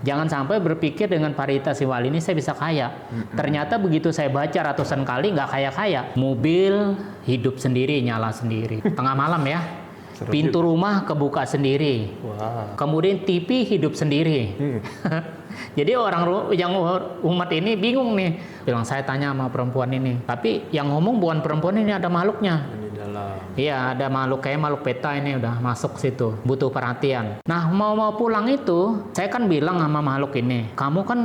Jangan sampai berpikir dengan Parita Siwal ini saya bisa kaya. Ternyata begitu saya baca ratusan kali nggak kaya-kaya. Mobil hidup sendiri, nyala sendiri. Tengah malam ya. Pintu rumah kebuka sendiri. Wah. Kemudian TV hidup sendiri. Jadi orang yang umat ini bingung nih. Bilang saya tanya sama perempuan ini. Tapi yang ngomong bukan perempuan ini, ada makhluknya. Ini dalam. Iya, ada makhluk kayak makhluk peta ini udah masuk situ, butuh perhatian. Nah, mau pulang itu, saya kan bilang sama makhluk ini, kamu kan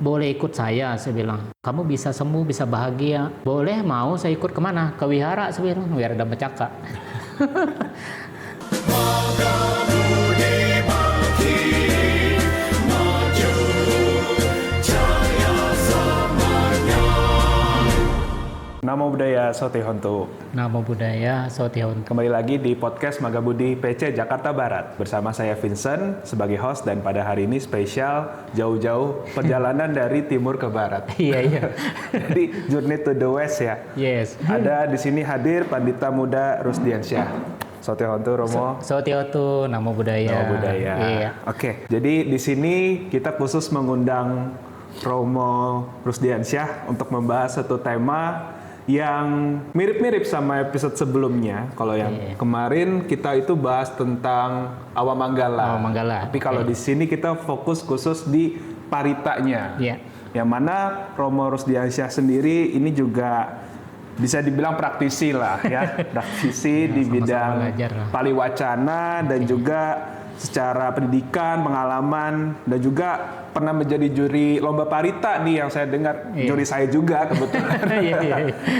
boleh ikut saya bilang. Kamu bisa sembuh, bisa bahagia. Boleh, mau saya ikut kemana? Ke wihara, saya bilang. Wihara Dhammacakka. Namo Buddhaya Sotihontu. Namo Buddhaya Sotihontu. Kembali lagi di podcast Magabudi PC Jakarta Barat. Bersama saya Vincent sebagai host, dan pada hari ini spesial jauh-jauh perjalanan dari timur ke barat. Iya. Jadi journey to the west ya. Yes. Ada di sini hadir Pandita Muda Rusdiansyah. Sotihontu Romo. Sotihontu, Namo Buddhaya. Namo Buddhaya. Iya. Oke, jadi di sini kita khusus mengundang Romo Rusdiansyah untuk membahas satu tema yang mirip-mirip sama episode sebelumnya. Kalau yang kemarin kita itu bahas tentang Awamanggala. Awamanggala. Tapi kalau di sini kita fokus khusus di paritanya. Iya. Yang mana Romo Rusdiansyah sendiri ini juga bisa dibilang praktisi lah ya. Praktisi di bidang paliwacana dan juga secara pendidikan, pengalaman, dan juga pernah menjadi juri lomba parita nih yang saya dengar. Juri saya juga kebetulan.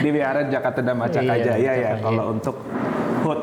Di Wihara Jakarta Dhammacakka Jaya ya. Kalau untuk HUT.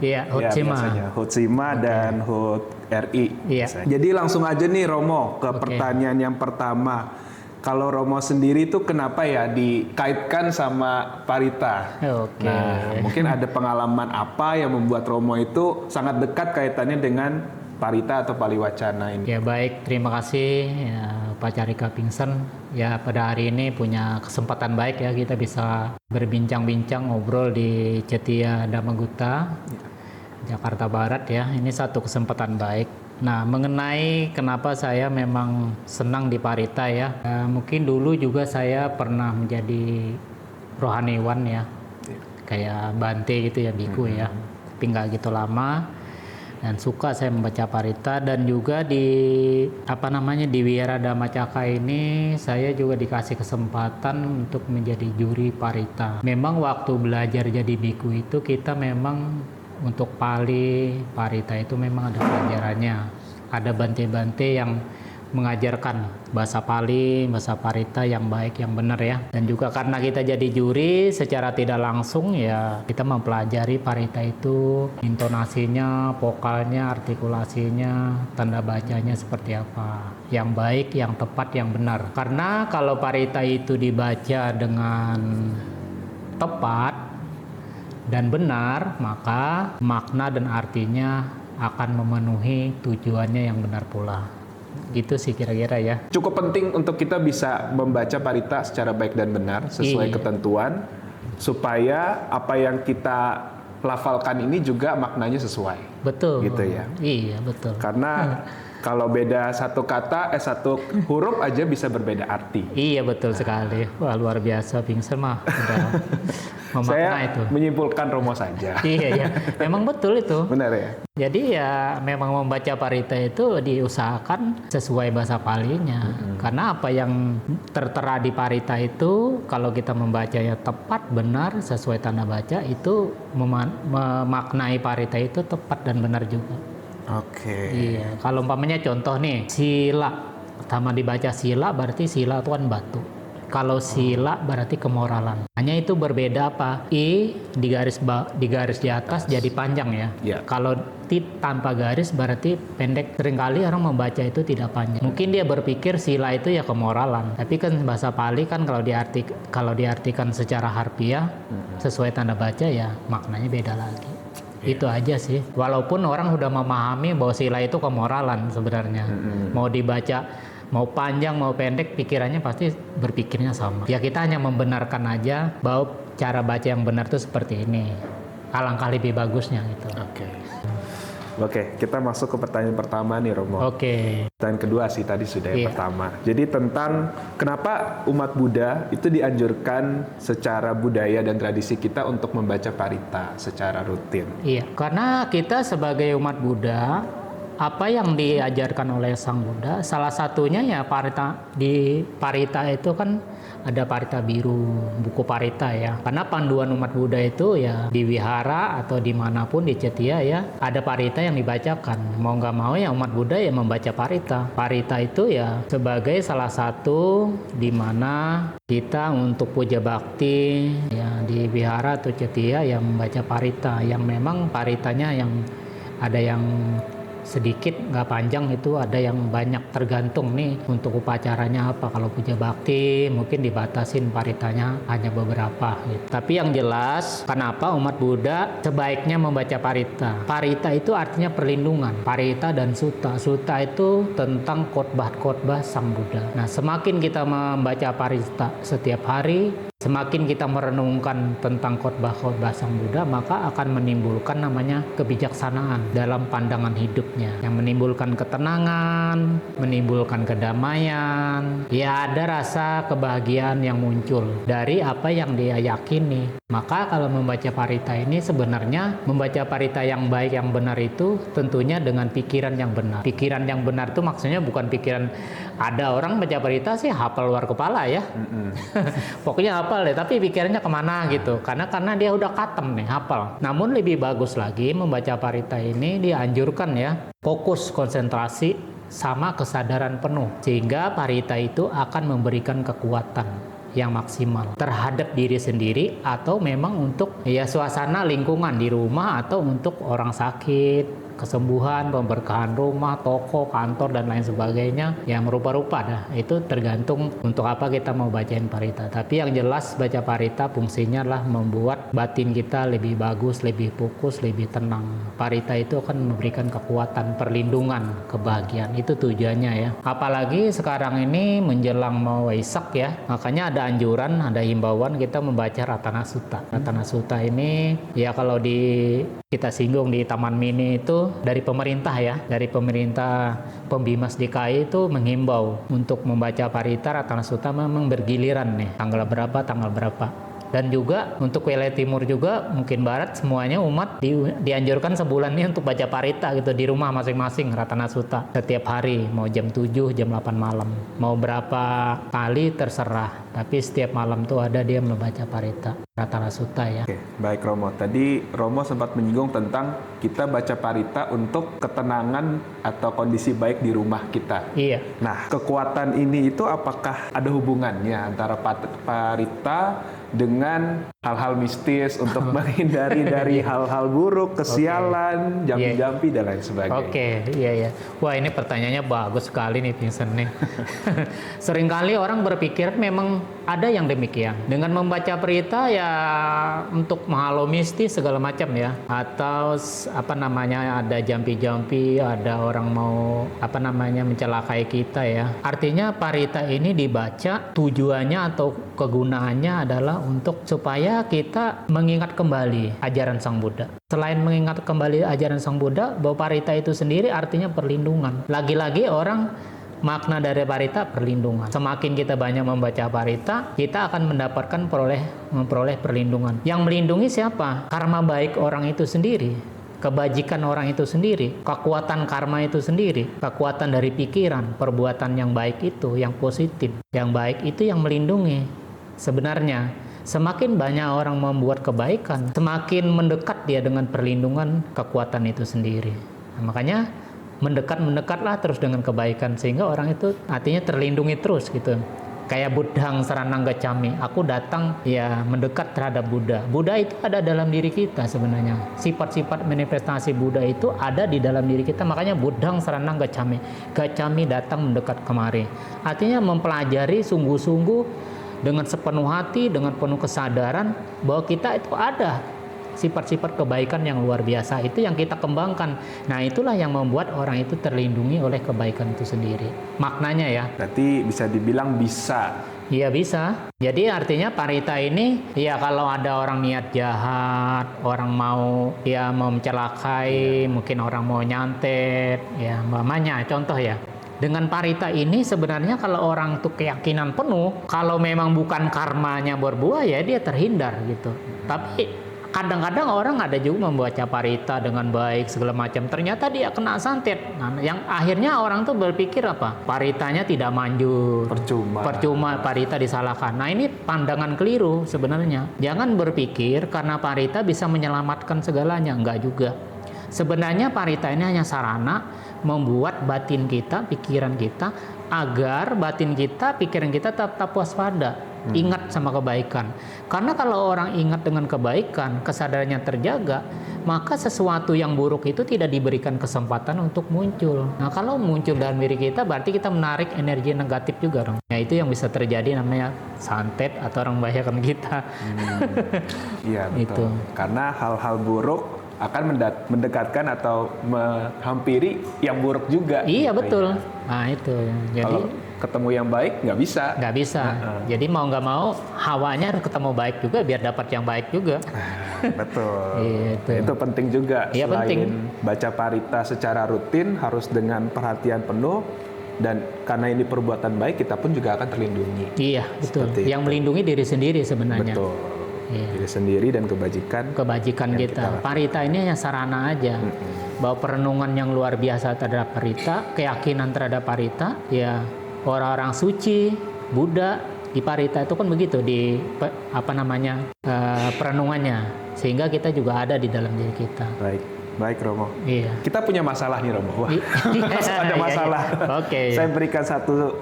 Iya, HUT Sima. HUT Sima dan HUT RI. Iya. Jadi langsung aja nih Romo ke pertanyaan yang pertama. Kalau Romo sendiri itu kenapa ya dikaitkan sama parita? Oke. Nah, mungkin ada pengalaman apa yang membuat Romo itu sangat dekat kaitannya dengan parita atau paliwacana ini? Ya baik, terima kasih ya, Pak Carika Pingsan. Ya pada hari ini punya kesempatan baik ya kita bisa berbincang-bincang ngobrol di Cetia Dhammagutta, Jakarta Barat ya. Ini satu kesempatan baik. Nah, mengenai kenapa saya memang senang di parita ya, mungkin dulu juga saya pernah menjadi rohaniwan ya, kayak Bante gitu ya, biku ya, tapi nggak gitu lama, dan suka saya membaca parita. Dan juga di di Wihara Dhammacakka ini saya juga dikasih kesempatan untuk menjadi juri parita. Memang waktu belajar jadi biku itu kita memang untuk Pali, Parita itu memang ada pelajarannya. Ada bante-bante yang mengajarkan bahasa Pali, bahasa Parita yang baik, yang benar ya. Dan juga karena kita jadi juri, secara tidak langsung ya kita mempelajari Parita itu, intonasinya, vokalnya, artikulasinya, tanda bacanya seperti apa. Yang baik, yang tepat, yang benar. Karena kalau Parita itu dibaca dengan tepat dan benar, maka makna dan artinya akan memenuhi tujuannya yang benar pula. Gitu sih kira-kira ya. Cukup penting untuk kita bisa membaca parita secara baik dan benar sesuai ketentuan, supaya apa yang kita lafalkan ini juga maknanya sesuai. Betul. Gitu ya. Iya, betul. Karena kalau beda satu kata, satu huruf aja bisa berbeda arti. Iya, betul sekali. Wah, luar biasa Pingsan mah. Udah memakna saya itu. menyimpulkan Romo saja. Iya, memang betul itu. Benar ya? Jadi ya memang membaca parita itu diusahakan sesuai bahasa Palinya. Karena apa yang tertera di parita itu, kalau kita membacanya tepat, benar, sesuai tanda baca, itu memaknai parita itu tepat dan benar juga. Oke. Iya, kalau umpamanya contoh nih, sila. Pertama dibaca sila, berarti sila itu kan batu. Kalau sila berarti kemoralan. Hanya itu berbeda apa? I di garis di atas jadi panjang ya. Yeah. Kalau tanpa garis berarti pendek. Seringkali orang membaca itu tidak panjang. Mungkin dia berpikir sila itu ya kemoralan. Tapi kan bahasa Pali kan kalau diartikan secara harfiah sesuai tanda baca ya maknanya beda lagi. Itu aja sih. Walaupun orang udah memahami bahwa sila itu kemoralan sebenarnya. Mau dibaca mau panjang mau pendek, pikirannya pasti berpikirnya sama. Ya kita hanya membenarkan aja bahwa cara baca yang benar itu seperti ini. Alangkah lebih bagusnya gitu. Oke. Oke, kita masuk ke pertanyaan pertama nih Romo. Oke. Pertanyaan kedua sih tadi sudah yang Iya. pertama. Jadi tentang kenapa umat Buddha itu dianjurkan secara budaya dan tradisi kita untuk membaca parita secara rutin. Iya, karena kita sebagai umat Buddha, apa yang diajarkan oleh Sang Buddha, salah satunya ya parita. Di parita itu kan ada parita biru, buku parita ya. Karena panduan umat Buddha itu ya di wihara atau dimanapun di Cetia ya ada parita yang dibacakan. Mau nggak mau ya umat Buddha ya membaca parita. Parita itu ya sebagai salah satu di mana kita untuk puja bakti ya di wihara atau Cetia yang membaca parita. Yang memang paritanya yang ada yang sedikit, nggak panjang, itu ada yang banyak, tergantung nih untuk upacaranya apa. Kalau puja bakti mungkin dibatasin paritanya hanya beberapa gitu. Tapi yang jelas kenapa umat Buddha sebaiknya membaca parita. Parita itu artinya perlindungan. Parita dan sutta. Sutta itu tentang khotbah-khotbah Sang Buddha. Nah, semakin kita membaca parita setiap hari, semakin kita merenungkan tentang khotbah-khotbah Sang Buddha, maka akan menimbulkan namanya kebijaksanaan dalam pandangan hidupnya, yang menimbulkan ketenangan, menimbulkan kedamaian, ya ada rasa kebahagiaan yang muncul dari apa yang dia yakini. Maka kalau membaca parita ini sebenarnya membaca parita yang baik, yang benar itu tentunya dengan pikiran yang benar. Pikiran yang benar itu maksudnya bukan pikiran, ada orang baca parita sih hafal luar kepala ya. Pokoknya hafal deh, tapi pikirannya kemana gitu. Karena dia udah katem nih, hafal. Namun lebih bagus lagi membaca parita ini dianjurkan ya, fokus, konsentrasi, sama kesadaran penuh. Sehingga parita itu akan memberikan kekuatan yang maksimal terhadap diri sendiri atau memang untuk ya suasana lingkungan di rumah atau untuk orang sakit, kesembuhan, pemberkahan rumah, toko, kantor dan lain sebagainya yang rupa-rupa dah. Itu tergantung untuk apa kita mau bacain parita. Tapi yang jelas baca parita fungsinya adalah membuat batin kita lebih bagus, lebih fokus, lebih tenang. Parita itu akan memberikan kekuatan, perlindungan, kebahagiaan. Itu tujuannya ya. Apalagi sekarang ini menjelang mau Waisak ya. Makanya ada anjuran, ada himbauan kita membaca Ratana Sutta. Ratana Sutta ini ya kalau kita singgung di Taman Mini itu dari pemerintah ya, dari pemerintah Pembimas DKI itu menghimbau untuk membaca parita Ratana Sutta memang bergiliran nih, tanggal berapa. Dan juga untuk wilayah timur juga, mungkin barat, semuanya umat dianjurkan sebulan ini untuk baca parita gitu di rumah masing-masing Ratana Sutta setiap hari, mau jam 7, jam 8 malam. Mau berapa kali terserah, tapi setiap malam tuh ada dia membaca parita Ratana Sutta ya. Oke, baik Romo. Tadi Romo sempat menyinggung tentang kita baca parita untuk ketenangan atau kondisi baik di rumah kita. Iya. Nah, kekuatan ini itu apakah ada hubungannya antara parita dengan hal-hal mistis untuk menghindari dari hal-hal buruk, kesialan, jampi-jampi dan lain sebagainya? Oke, iya. Wah, ini pertanyaannya bagus sekali nih Vincent nih. Seringkali orang berpikir memang ada yang demikian. Dengan membaca parita ya untuk menghalau mistis segala macam ya. Atau ada jampi-jampi, ada orang mau mencelakai kita ya. Artinya parita ini dibaca tujuannya atau kegunaannya adalah untuk supaya kita mengingat kembali ajaran Sang Buddha. Selain mengingat kembali ajaran Sang Buddha, bahwa parita itu sendiri artinya perlindungan. Lagi-lagi orang makna dari parita perlindungan. Semakin kita banyak membaca parita, kita akan mendapatkan memperoleh perlindungan. Yang melindungi siapa? Karma baik orang itu sendiri, kebajikan orang itu sendiri, kekuatan karma itu sendiri, kekuatan dari pikiran, perbuatan yang baik itu, yang positif, yang baik itu yang melindungi. Sebenarnya semakin banyak orang membuat kebaikan, semakin mendekat dia dengan perlindungan kekuatan itu sendiri. Nah, makanya mendekatlah terus dengan kebaikan, sehingga orang itu artinya terlindungi terus gitu. Kayak Buddhang Saranang Gacchami, aku datang ya mendekat terhadap Buddha. Buddha itu ada dalam diri kita sebenarnya. Sifat-sifat manifestasi Buddha itu ada di dalam diri kita, makanya Buddhang Saranang Gacchami. Gacchami datang mendekat kemari. Artinya mempelajari sungguh-sungguh dengan sepenuh hati, dengan penuh kesadaran bahwa kita itu ada sifat-sifat kebaikan yang luar biasa, itu yang kita kembangkan. Nah, itulah yang membuat orang itu terlindungi oleh kebaikan itu sendiri. Maknanya ya. Berarti bisa dibilang bisa Iya bisa. Jadi artinya parita ini ya kalau ada orang niat jahat, orang mau mencelakai, mungkin orang mau nyantet, ya umpamanya contoh ya. Dengan parita ini sebenarnya kalau orang tuh keyakinan penuh, kalau memang bukan karmanya berbuah ya dia terhindar gitu. Tapi kadang-kadang orang ada juga membaca parita dengan baik segala macam, ternyata dia kena santet. Nah, yang akhirnya orang tuh berpikir apa? Paritanya tidak manjur. Percuma parita disalahkan. Nah, ini pandangan keliru sebenarnya. Jangan berpikir karena parita bisa menyelamatkan segalanya, enggak juga. Sebenarnya parita ini hanya sarana membuat batin kita, pikiran kita agar batin kita, pikiran kita tetap waspada. Ingat sama kebaikan. Karena kalau orang ingat dengan kebaikan, kesadarannya terjaga, maka sesuatu yang buruk itu tidak diberikan kesempatan untuk muncul. Nah, kalau muncul dalam diri kita, berarti kita menarik energi negatif juga dong. Ya, itu yang bisa terjadi, namanya santet atau orang membahayakan kita. Iya, betul. Itu. Karena hal-hal buruk akan mendekatkan atau menghampiri yang buruk juga. Iya, gitu, betul. Ya. Nah, itu. Jadi kalau ketemu yang baik nggak bisa. Nggak bisa. Jadi mau nggak mau hawanya harus ketemu baik juga biar dapat yang baik juga. Betul. Itu penting juga. Iya, selain penting. Baca parita secara rutin harus dengan perhatian penuh, dan karena ini perbuatan baik kita pun juga akan terlindungi. Iya, betul. Yang melindungi diri sendiri sebenarnya. Betul. Iya. Diri sendiri dan kebajikan kita. Parita ini hanya sarana aja. Bahwa perenungan yang luar biasa terhadap parita, keyakinan terhadap parita, ya orang-orang suci, Buddha di parita itu kan begitu di perenungannya, sehingga kita juga ada di dalam diri kita. Baik Romo. Iya. Kita punya masalah nih Romo. Wah, ada masalah. Oke. Saya berikan satu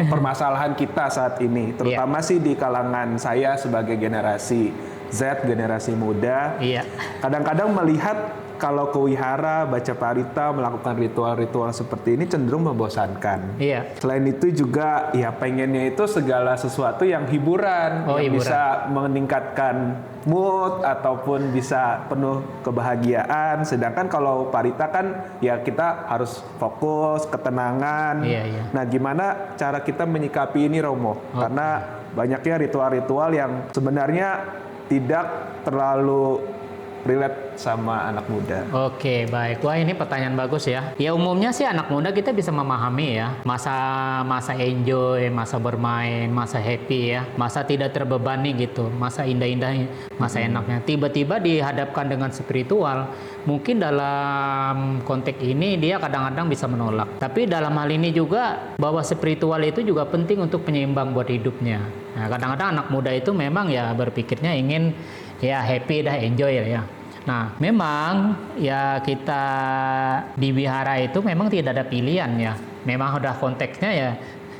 permasalahan kita saat ini, terutama sih di kalangan saya sebagai generasi Z, generasi muda. Iya. Kadang-kadang melihat kalau ke wihara, baca parita, melakukan ritual-ritual seperti ini cenderung membosankan. Iya. Selain itu juga ya pengennya itu segala sesuatu yang hiburan, yang bisa meningkatkan mood ataupun bisa penuh kebahagiaan. Sedangkan kalau parita kan ya kita harus fokus, ketenangan. Iya. Nah, gimana cara kita menyikapi ini Romo? Karena banyaknya ritual-ritual yang sebenarnya tidak terlalu relate sama anak muda. Oke, baik. Wah, ini pertanyaan bagus ya. Ya umumnya sih anak muda kita bisa memahami ya. Masa enjoy, masa bermain, masa happy ya. Masa tidak terbebani gitu. Masa indah-indah, masa enaknya. Tiba-tiba dihadapkan dengan spiritual. Mungkin dalam konteks ini dia kadang-kadang bisa menolak. Tapi dalam hal ini juga bahwa spiritual itu juga penting untuk penyeimbang buat hidupnya. Nah, kadang-kadang anak muda itu memang ya berpikirnya ingin ya happy dah, enjoy ya. Nah, memang ya kita di wihara itu memang tidak ada pilihan ya. Memang udah konteksnya ya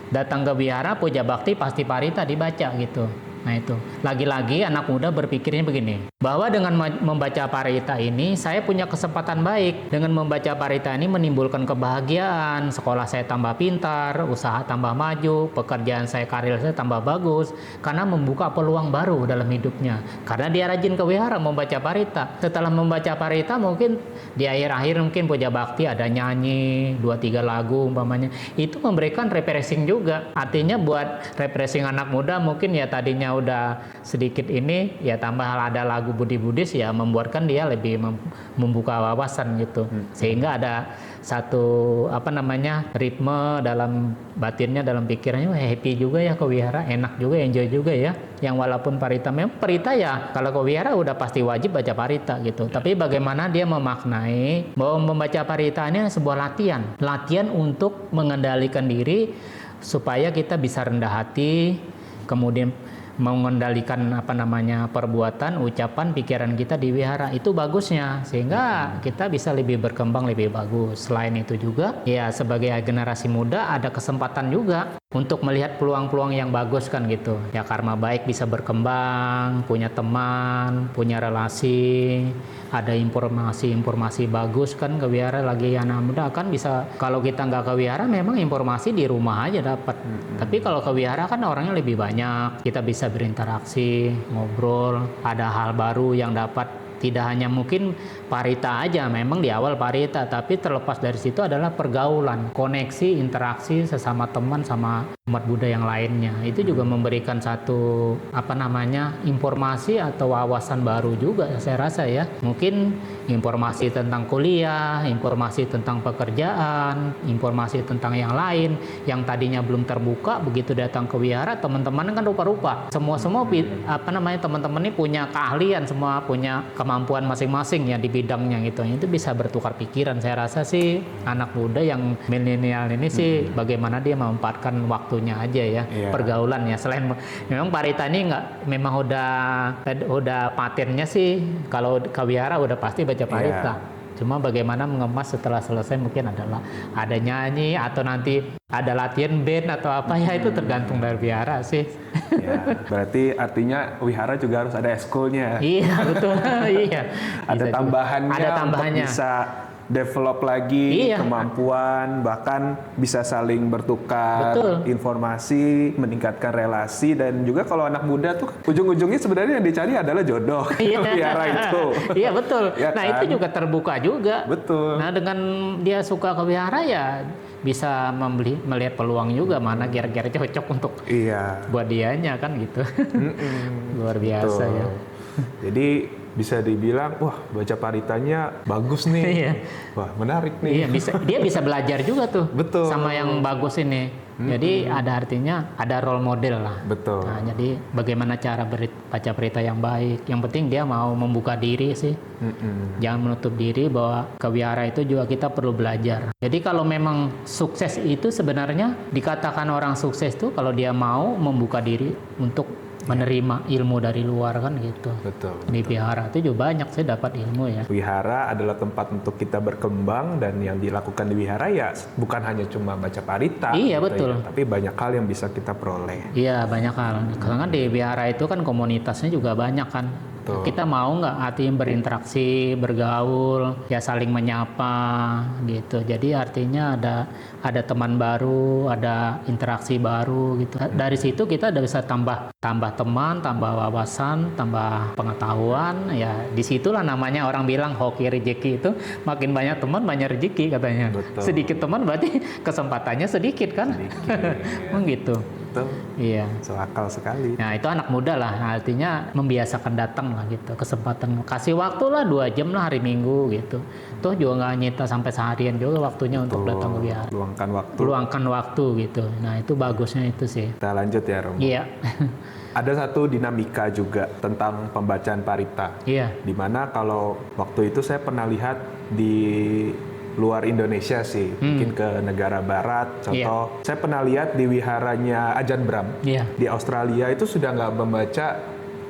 datang ke wihara puja bakti pasti parita dibaca gitu. Nah itu, lagi-lagi anak muda berpikirnya begini, bahwa dengan membaca parita ini saya punya kesempatan baik. Dengan membaca parita ini menimbulkan kebahagiaan, sekolah saya tambah pintar, usaha tambah maju, pekerjaan saya, karir saya tambah bagus, karena membuka peluang baru dalam hidupnya. Karena dia rajin ke wihara membaca parita. Setelah membaca parita mungkin di akhir-akhir mungkin puja bakti ada nyanyi 2-3 lagu umpamanya. Itu memberikan refreshing juga. Artinya buat refreshing anak muda mungkin ya tadinya udah sedikit ini ya tambah ada lagu Budi-Budis ya membuatkan dia lebih membuka wawasan gitu. Sehingga ada satu ritme dalam batinnya, dalam pikirannya, happy juga ya ke wihara, enak juga, enjoy juga ya. Yang walaupun parita, memang parita ya kalau ke wihara udah pasti wajib baca parita gitu. Tapi bagaimana dia memaknai bahwa membaca parita ini sebuah latihan untuk mengendalikan diri supaya kita bisa rendah hati, kemudian mengendalikan perbuatan, ucapan, pikiran kita di wihara. Itu bagusnya sehingga kita bisa lebih berkembang lebih bagus. Selain itu juga ya sebagai generasi muda ada kesempatan juga untuk melihat peluang-peluang yang bagus kan gitu. Ya karma baik bisa berkembang, punya teman, punya relasi, ada informasi bagus kan ke wihara. Lagi anak muda kan bisa, kalau kita nggak ke wihara memang informasi di rumah aja dapat. Tapi kalau ke wihara kan orangnya lebih banyak, kita bisa berinteraksi, ngobrol, ada hal baru yang dapat Tidak hanya mungkin parita aja, memang di awal parita, tapi terlepas dari situ adalah pergaulan, koneksi, interaksi sesama teman sama umat Buddha yang lainnya. Itu juga memberikan satu informasi atau wawasan baru juga saya rasa ya. Mungkin informasi tentang kuliah, informasi tentang pekerjaan, informasi tentang yang lain yang tadinya belum terbuka, begitu datang ke wihara teman-teman kan rupa-rupa. Semua teman-teman ini punya keahlian, semua punya kemampuan masing-masing ya di bidangnya gitu. Itu bisa bertukar pikiran. Saya rasa sih anak muda yang milenial ini sih bagaimana dia memanfaatkan waktunya aja ya, pergaulan ya. Selain memang parita ini memang udah patennya sih kalau ke wihara udah pasti baca parita. Cuma bagaimana mengemas setelah selesai mungkin ada nyanyi atau nanti ada latihan band atau apa ya, itu tergantung dari wihara sih. Ya, berarti artinya wihara juga harus ada eskulnya. Iya betul. Iya. Ada tambahannya untuk bisa develop lagi kemampuan, bahkan bisa saling bertukar informasi, meningkatkan relasi, dan juga kalau anak muda tuh ujung-ujungnya sebenarnya yang dicari adalah jodoh. Wihara itu. Iya betul. Ya, nah kan? itu juga terbuka juga. Betul. Nah dengan dia suka ke wihara ya bisa melihat peluang juga mana kira-kira cocok untuk buat dianya kan gitu. Luar biasa ya. Jadi bisa dibilang, wah baca paritanya bagus nih, wah menarik nih. Iya, dia bisa belajar juga tuh, betul, sama yang bagus ini. Jadi ada artinya ada role model lah. Betul. Nah, jadi bagaimana cara baca parita yang baik. Yang penting dia mau membuka diri sih. Jangan menutup diri bahwa ke wihara itu juga kita perlu belajar. Jadi kalau memang sukses itu sebenarnya dikatakan orang sukses tuh kalau dia mau membuka diri untuk menerima ilmu dari luar kan gitu. Betul. Di wihara itu juga banyak saya dapat ilmu ya. Wihara adalah tempat untuk kita berkembang, dan yang dilakukan di wihara ya bukan hanya cuma baca parita. Iya gitu betul. Ya, tapi banyak hal yang bisa kita peroleh. Iya banyak hal. Karena di wihara itu kan komunitasnya juga banyak kan. Betul. Kita mau nggak artinya berinteraksi, bergaul, ya saling menyapa gitu. Jadi artinya ada teman baru, ada interaksi baru gitu. Dari situ kita udah bisa tambah teman, tambah wawasan, tambah pengetahuan. Ya disitulah namanya orang bilang hoki rezeki itu, makin banyak teman banyak rezeki katanya. Betul. Sedikit teman berarti kesempatannya sedikit kan? Gitu. Betul. Iya. Akal sekali. Nah itu anak muda lah, artinya membiasakan datang lah gitu, kesempatan kasih waktu lah 2 jam lah hari Minggu gitu. Tuh juga nggak nyita sampai seharian juga waktunya untuk datang ke wihara. Luangkan waktu gitu. Nah itu bagusnya itu sih. Kita lanjut ya Romo. Iya. Ada satu dinamika juga tentang pembacaan parita. Iya. Dimana kalau waktu itu saya pernah lihat di luar Indonesia sih, mungkin ke negara barat. Contoh, saya pernah lihat di wiharanya Ajahn Brahm di Australia itu sudah nggak membaca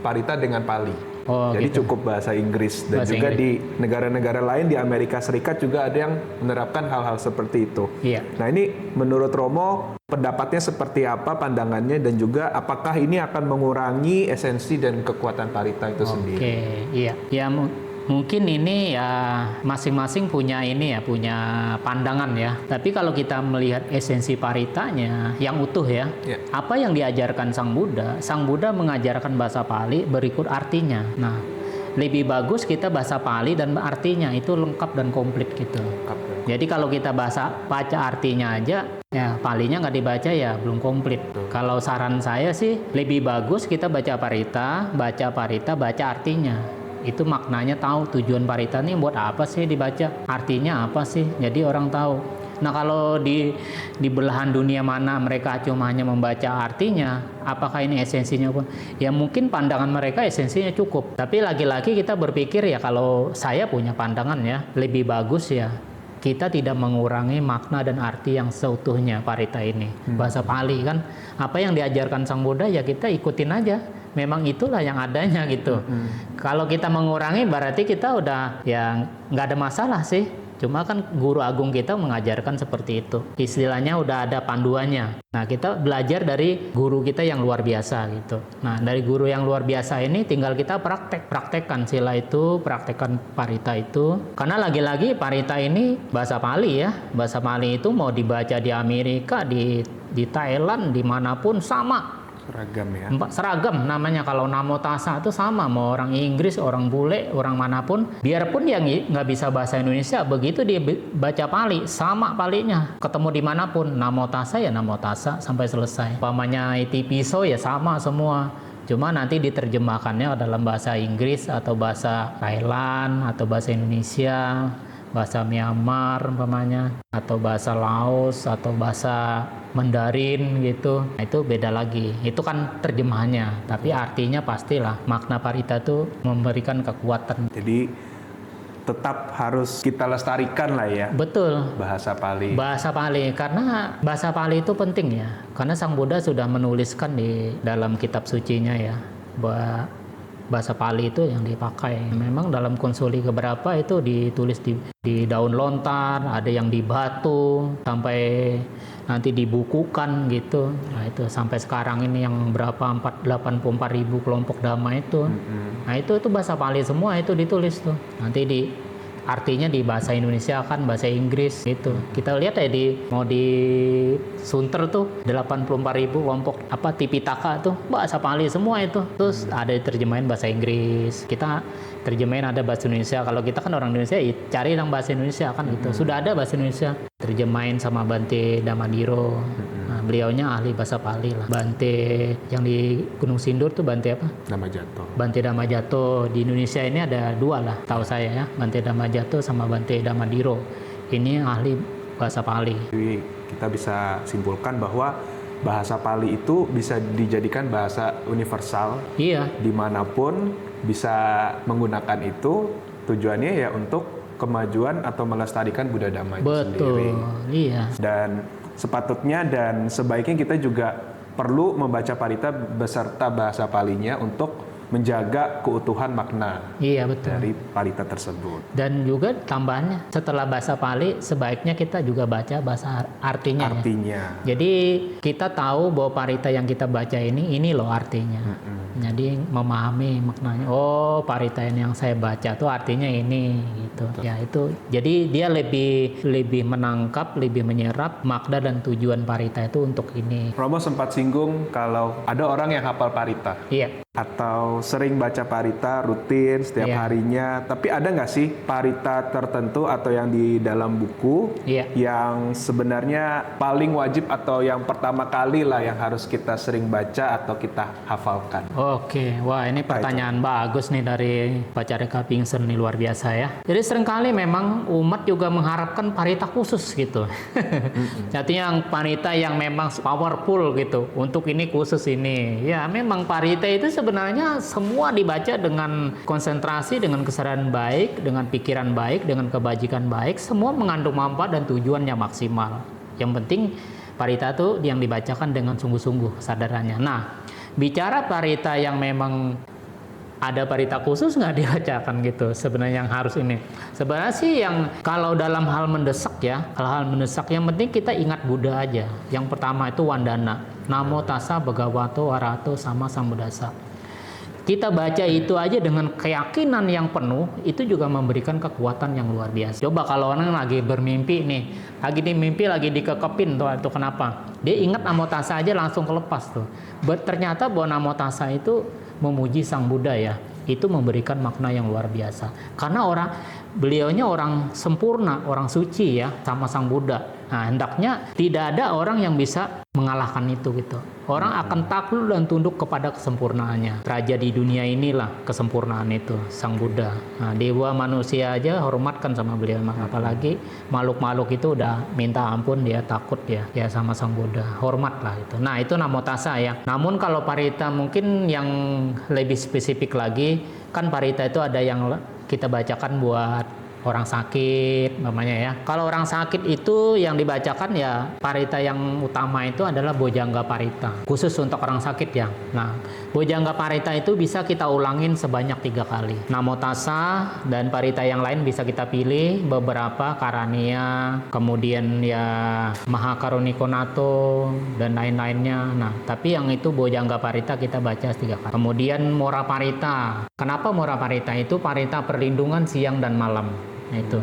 parita dengan Pali. Jadi gitu. Cukup bahasa Inggris. Dan bahasa juga Inggris. Di negara-negara lain di Amerika Serikat juga ada yang menerapkan hal-hal seperti itu. Iya. Nah ini menurut Romo pendapatnya seperti apa, pandangannya, dan juga apakah ini akan mengurangi esensi dan kekuatan parita itu sendiri? Oke, iya. Ya mungkin ini ya masing-masing punya pandangan ya. Tapi kalau kita melihat esensi paritanya yang utuh ya, apa yang diajarkan Sang Buddha mengajarkan bahasa Pali berikut artinya. Nah, lebih bagus kita bahasa Pali dan artinya itu lengkap dan komplit gitu. Jadi kalau kita baca artinya aja, ya Palinya nggak dibaca ya belum komplit. Kalau saran saya sih lebih bagus kita baca parita, baca artinya. Itu maknanya tahu tujuan parita ini buat apa sih dibaca, artinya apa sih, jadi orang tahu. Nah kalau di belahan dunia mana mereka cuma hanya membaca artinya, apakah ini esensinya pun? Ya mungkin pandangan mereka esensinya cukup, tapi lagi-lagi kita berpikir ya kalau saya punya pandangan ya lebih bagus ya kita tidak mengurangi makna dan arti yang seutuhnya parita ini. Bahasa Pali kan, apa yang diajarkan Sang Buddha ya kita ikutin aja. Memang itulah yang adanya gitu. Kalau kita mengurangi berarti kita udah ya nggak ada masalah sih. Cuma kan guru agung kita mengajarkan seperti itu. Istilahnya udah ada panduannya. Nah kita belajar dari guru kita yang luar biasa gitu. Nah dari guru yang luar biasa ini tinggal kita praktekkan sila itu, praktekkan parita itu. Karena lagi-lagi parita ini bahasa Pali ya. Bahasa Pali itu mau dibaca di Amerika, di Thailand, dimanapun sama. Seragam ya. Seragam namanya. Kalau Namo Tassa itu sama, mau orang Inggris, orang bule, orang manapun, biarpun dia nggak bisa bahasa Indonesia, begitu dia baca Pali, sama Palinya. Ketemu dimanapun, Namo Tassa ya Namo Tassa sampai selesai. Umpamanya iti pisau ya sama semua. Cuma nanti diterjemahkannya dalam bahasa Inggris atau bahasa Thailand atau bahasa Indonesia, bahasa Myanmar umpamanya, atau bahasa Laos atau bahasa Mandarin gitu. Nah, itu beda lagi. Itu kan terjemahannya, tapi artinya pastilah makna parita itu memberikan kekuatan. Jadi tetap harus kita lestarikan lah ya. Betul. Bahasa Pali. Bahasa Pali, karena bahasa Pali itu penting ya. Karena Sang Buddha sudah menuliskan di dalam kitab sucinya ya, bahwa bahasa Pali itu yang dipakai. Memang dalam konsuli keberapa itu ditulis di daun lontar, ada yang di batu, sampai nanti dibukukan gitu. Nah itu sampai sekarang ini yang berapa 84.000 kelompok dhamma itu. Nah itu bahasa Pali semua itu ditulis tuh. Nanti artinya di bahasa Indonesia kan bahasa Inggris gitu. Kita lihat ya mau di Sunter tuh 84.000 kelompok Tipitaka tuh bahasa Pali semua itu. Terus ada terjemahin bahasa Inggris. Kita terjemahin ada bahasa Indonesia. Kalau kita kan orang Indonesia ya cari yang bahasa Indonesia kan gitu. Sudah ada bahasa Indonesia. Terjemahin sama Bante Damadiro. Nah, beliaunya ahli bahasa Pali lah. Bante yang di Gunung Sindur tuh Bante apa? Dhammajato. Bante Dhammajato. Di Indonesia ini ada dua lah, tahu saya ya. Bante Dhammajato sama Bante Damadiro. Ini ahli bahasa Pali. Jadi kita bisa simpulkan bahwa bahasa Pali itu bisa dijadikan bahasa universal. Iya. Dimanapun bisa menggunakan itu, tujuannya ya untuk kemajuan atau melestarikan Buddha Dhamma itu sendiri. Betul, iya. Dan sepatutnya dan sebaiknya kita juga perlu membaca parita beserta bahasa Palinya untuk menjaga keutuhan makna dari parita tersebut. Dan juga tambahannya, setelah bahasa Pali, sebaiknya kita juga baca bahasa artinya. Ya. Jadi kita tahu bahwa parita yang kita baca ini loh artinya. Jadi memahami maknanya. Oh, parita yang saya baca tuh artinya ini gitu. Betul. Ya itu. Jadi dia lebih menangkap, lebih menyerap makna dan tujuan parita itu untuk ini. Romo sempat singgung kalau ada orang yang hafal parita. Iya. Atau sering baca parita rutin setiap harinya, tapi ada nggak sih parita tertentu atau yang di dalam buku yang sebenarnya paling wajib atau yang pertama kali lah yang harus kita sering baca atau kita hafalkan? Oke, wah ini pertanyaan bagus nih dari Pacarika Pingsan nih, luar biasa ya. Jadi seringkali memang umat juga mengharapkan parita khusus gitu. Jadi yang parita yang memang powerful gitu, untuk ini khusus ini. Ya memang parita itu sebenarnya semua dibaca dengan konsentrasi, dengan kesadaran baik, dengan pikiran baik, dengan kebajikan baik, semua mengandung manfaat dan tujuannya maksimal. Yang penting parita itu yang dibacakan dengan sungguh-sungguh kesadarannya. Nah, bicara parita yang memang ada parita khusus nggak dibacakan gitu sebenarnya yang harus ini. Sebenarnya sih yang kalau dalam hal mendesak ya, hal-hal mendesak yang penting kita ingat Buddha aja. Yang pertama itu Wandana. Namo Tassa Bhagavato Arahato Sama Sambuddhassa. Kita baca itu aja dengan keyakinan yang penuh, itu juga memberikan kekuatan yang luar biasa. Coba kalau orang lagi bermimpi nih, lagi di mimpi lagi dikekepin tuh, itu kenapa? Dia ingat Namo Tassa aja langsung kelepas tuh. Ternyata bahwa Namo Tassa itu memuji Sang Buddha ya, itu memberikan makna yang luar biasa. Karena beliaunya orang sempurna, orang suci ya, sama Sang Buddha. Nah, hendaknya tidak ada orang yang bisa mengalahkan itu gitu. Orang akan takluk dan tunduk kepada kesempurnaannya. Raja di dunia inilah kesempurnaan itu, Sang Buddha. Nah, dewa manusia aja hormatkan sama beliau, apalagi makhluk-makhluk itu udah minta ampun, dia takut ya sama Sang Buddha. Hormatlah itu. Nah, itu Namo Tassa ya. Namun kalau parita mungkin yang lebih spesifik lagi, kan parita itu ada yang kita bacakan buat orang sakit namanya ya. Kalau orang sakit itu yang dibacakan ya parita yang utama itu adalah Bojjhanga Parita, khusus untuk orang sakit ya. Nah, Bojjhanga Parita itu bisa kita ulangin sebanyak 3 kali. Namo Tassa dan parita yang lain bisa kita pilih beberapa, Karania, kemudian ya Mahakarunikonato dan lain-lainnya. Nah, tapi yang itu Bojjhanga Parita kita baca 3 kali. Kemudian Mora Parita. Kenapa Mora Parita? Itu parita perlindungan siang dan malam. Nah, itu.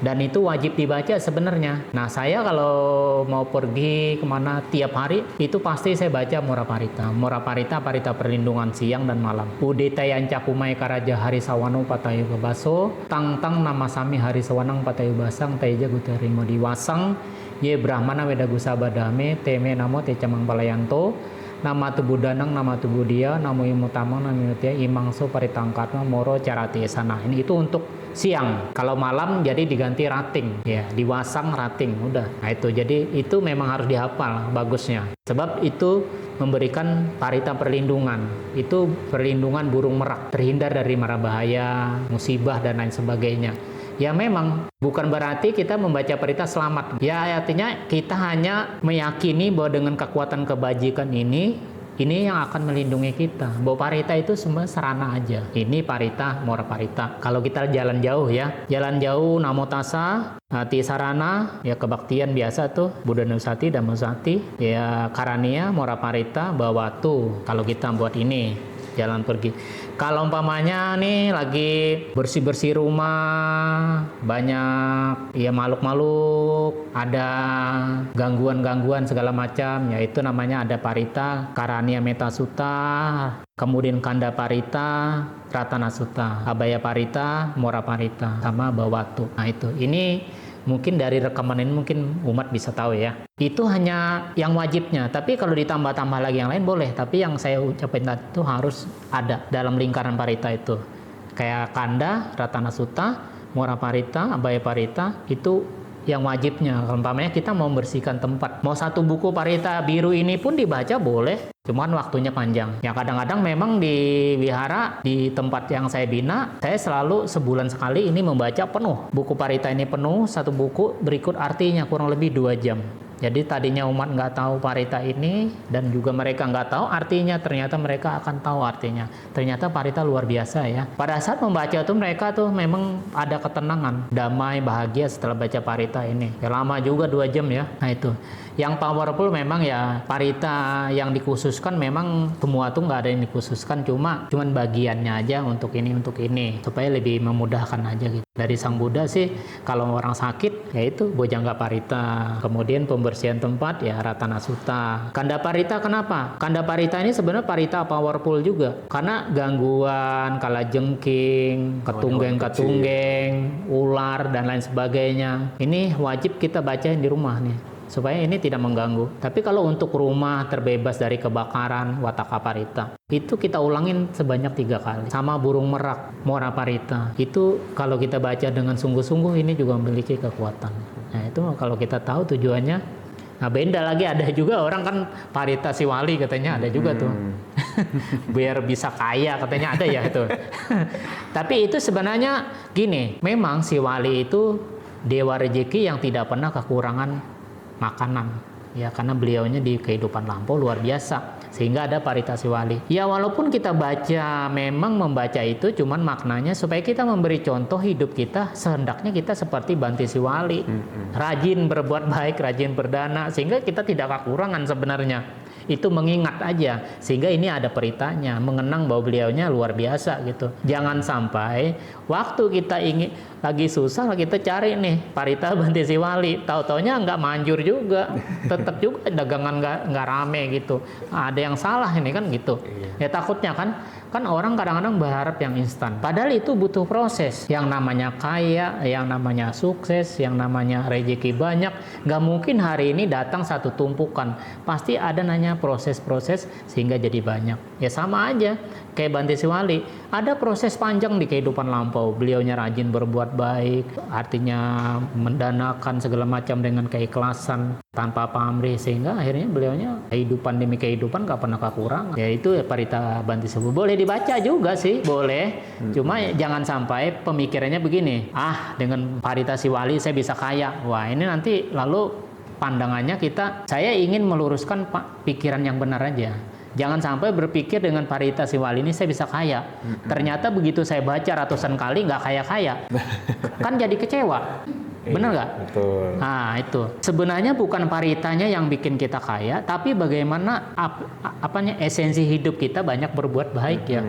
Dan itu wajib dibaca sebenarnya. Nah, saya kalau mau pergi kemana tiap hari, itu pasti saya baca Muraparita. Muraparita, parita perlindungan siang dan malam. Udita yanca kumai karaja hari sawanu patayu kebaso, tang-tang nama sami hari sawanang patayu basang, teja guterimo diwasang, ye brahmana wedagusa badame, teme namo te camang palayanto, nama tubuh danang, nama tubuh dia, nama imutamang, nama imutia, imangso paritangkatma, moro carati sana. Ini itu untuk siang. Kalau malam jadi diganti rating, ya diwasang rating, udah. Nah itu jadi itu memang harus dihafal bagusnya. Sebab itu memberikan parita perlindungan. Itu perlindungan burung merak, terhindar dari mara bahaya, musibah dan lain sebagainya. Ya memang bukan berarti kita membaca parita selamat. Ya artinya kita hanya meyakini bahwa dengan kekuatan kebajikan ini yang akan melindungi kita. Bahwa parita itu semua sarana aja. Ini parita, Muraparita. Kalau kita jalan jauh ya, jalan jauh namo tassa, hati sarana, ya kebaktian biasa tuh, Buddha Nusati dan Musati, ya karania, Muraparita, bawatu. Kalau kita buat ini jalan pergi. Kalau umpamanya nih lagi bersih-bersih rumah, banyak ya makhluk-makhluk, ada gangguan-gangguan segala macam, yaitu namanya ada parita, karania meta sutta, kemudian kanda parita, ratana sutta, abaya parita, Muraparita, sama bawatu. Nah itu, ini mungkin dari rekaman ini mungkin umat bisa tahu ya. Itu hanya yang wajibnya, tapi kalau ditambah-tambah lagi yang lain boleh, tapi yang saya ucapin tadi itu harus ada dalam lingkaran parita itu. Kayak kanda, ratana sutta, Muraparita, abaya parita, itu yang wajibnya. Umpamanya kita mau membersihkan tempat, mau satu buku parita biru ini pun dibaca boleh, cuman waktunya panjang. Ya kadang-kadang memang di wihara, di tempat yang saya bina, saya selalu sebulan sekali ini membaca penuh. Buku parita ini penuh, satu buku berikut artinya kurang lebih 2 jam. Jadi tadinya umat nggak tahu parita ini, dan juga mereka nggak tahu artinya, ternyata mereka akan tahu artinya. Ternyata parita luar biasa ya. Pada saat membaca tuh mereka tuh memang ada ketenangan, damai, bahagia setelah baca parita ini. Ya lama juga 2 jam ya. Nah itu. Yang powerful memang ya parita yang dikhususkan, memang semua tuh nggak ada yang dikhususkan, cuman bagiannya aja untuk ini supaya lebih memudahkan aja gitu. Dari Sang Buddha sih kalau orang sakit yaitu bojjhanga parita, kemudian pembersihan tempat ya ratana sutta. Kanda parita kenapa? Kanda parita ini sebenarnya parita powerful juga karena gangguan kalajengking, ketunggeng, ular dan lain sebagainya. Ini wajib kita bacain di rumah nih, supaya ini tidak mengganggu. Tapi kalau untuk rumah terbebas dari kebakaran, wataka parita, itu kita ulangin sebanyak 3 kali. Sama burung merak, Muraparita, itu kalau kita baca dengan sungguh-sungguh ini juga memiliki kekuatan. Nah itu kalau kita tahu tujuannya. Nah beda lagi, ada juga orang kan parita si wali katanya, ada juga tuh. Biar bisa kaya katanya, ada ya itu. Tapi itu sebenarnya gini, memang si wali itu dewa rezeki yang tidak pernah kekurangan makanan ya, karena beliaunya di kehidupan lampau luar biasa, sehingga ada parita si wali. Ya walaupun kita baca, memang membaca itu cuman maknanya supaya kita memberi contoh hidup kita, sehendaknya kita seperti Bante si wali, rajin berbuat baik, rajin berdana, sehingga kita tidak kekurangan sebenarnya. Itu mengingat aja, sehingga ini ada peritanya, mengenang bahwa beliaunya luar biasa gitu. Jangan sampai waktu kita ingin lagi susah, kita cari nih parita Bante si wali, tahu-taunya nggak manjur juga, tetap juga dagangan nggak rame gitu. Ada yang salah ini kan gitu. Ya takutnya kan orang kadang-kadang berharap yang instan, padahal itu butuh proses. Yang namanya kaya, yang namanya sukses, yang namanya rezeki banyak, nggak mungkin hari ini datang satu tumpukan, pasti ada nanya proses-proses sehingga jadi banyak. Ya sama aja kayak Bante si wali, ada proses panjang di kehidupan lampau. Beliaunya rajin berbuat baik, artinya mendanakan segala macam dengan keikhlasan tanpa pamrih, sehingga akhirnya beliaunya kehidupan demi kehidupan nggak pernah kekurangan. Ya itu parita Bante si wali. Boleh dibaca juga sih, boleh. Cuma jangan sampai pemikirannya begini, dengan parita si wali saya bisa kaya. Wah ini nanti lalu pandangannya saya ingin meluruskan pikiran yang benar aja. Jangan sampai berpikir dengan parita si wali ini saya bisa kaya. Ternyata begitu saya baca ratusan kali nggak kaya-kaya. Kan jadi kecewa. Benar nggak? Betul. Nah itu sebenarnya bukan paritanya yang bikin kita kaya, tapi bagaimana esensi hidup kita banyak berbuat baik ya,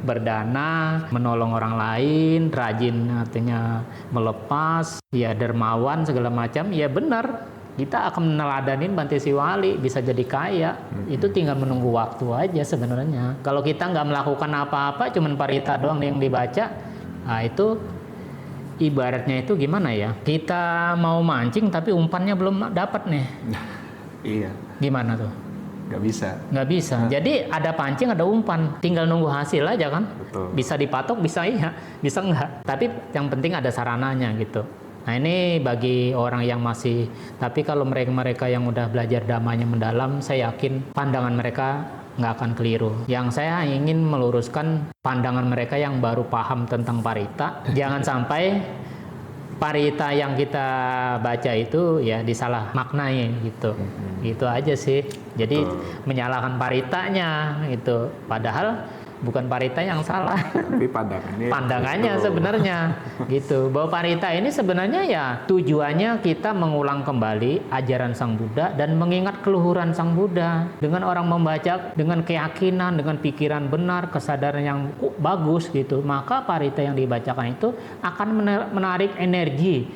berdana, menolong orang lain, rajin artinya melepas, ya dermawan segala macam, ya benar. Kita akan meneladanin Bante Siwali bisa jadi kaya. Itu tinggal menunggu waktu aja sebenarnya. Kalau kita nggak melakukan apa-apa, cuman parita doang yang dibaca, nah itu ibaratnya itu gimana ya? Kita mau mancing tapi umpannya belum dapat nih. Iya. Gimana tuh? Nggak bisa. Nggak bisa. Jadi ada pancing, ada umpan. Tinggal nunggu hasil aja kan. Betul. Bisa dipatok, bisa iya, bisa enggak. Tapi yang penting ada sarananya gitu. Nah ini bagi orang yang masih, tapi kalau mereka yang udah belajar dhamanya mendalam, saya yakin pandangan mereka nggak akan keliru. Yang saya ingin meluruskan pandangan mereka yang baru paham tentang parita. Jangan sampai parita yang kita baca itu ya disalah maknai gitu. Gitu aja sih. Jadi menyalahkan paritanya gitu. Padahal bukan parita yang salah, tapi pandangannya sebenarnya gitu. Bahwa parita ini sebenarnya ya tujuannya kita mengulang kembali ajaran Sang Buddha dan mengingat keluhuran Sang Buddha. Dengan orang membaca dengan keyakinan, dengan pikiran benar, kesadaran yang bagus gitu, maka parita yang dibacakan itu akan menarik energi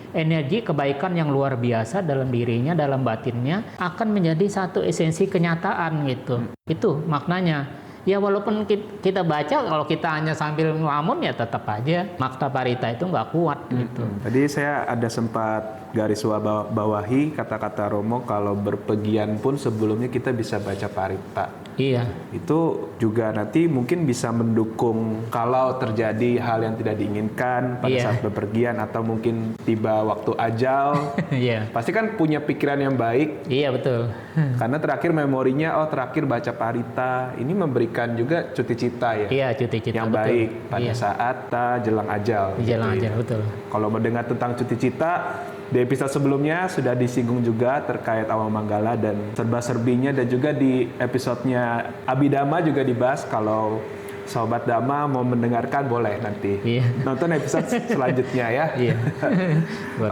kebaikan yang luar biasa dalam dirinya, dalam batinnya, akan menjadi satu esensi kenyataan gitu. Itu maknanya. Ya walaupun kita baca, kalau kita hanya sambil ngelamun ya tetap aja makna parita itu nggak kuat gitu. Tadi saya ada sempat garis bawahi kata-kata Romo kalau berpergian pun sebelumnya kita bisa baca parita. Iya. Itu juga nanti mungkin bisa mendukung kalau terjadi hal yang tidak diinginkan pada saat bepergian atau mungkin tiba waktu ajal. Iya. Pasti kan punya pikiran yang baik. Iya betul. Karena terakhir memorinya, terakhir baca parita, ini memberikan juga cuti cita ya. Iya, cuti cita yang betul. baik pada saat jelang ajal. Jelang ajal, betul. Kalau mendengar tentang cuti cita, di episode sebelumnya sudah disinggung juga terkait awal manggala dan serba-serbinya, dan juga di episodenya Abhidhamma juga dibahas. Kalau Sobat Dhamma mau mendengarkan boleh nanti nonton episode selanjutnya ya.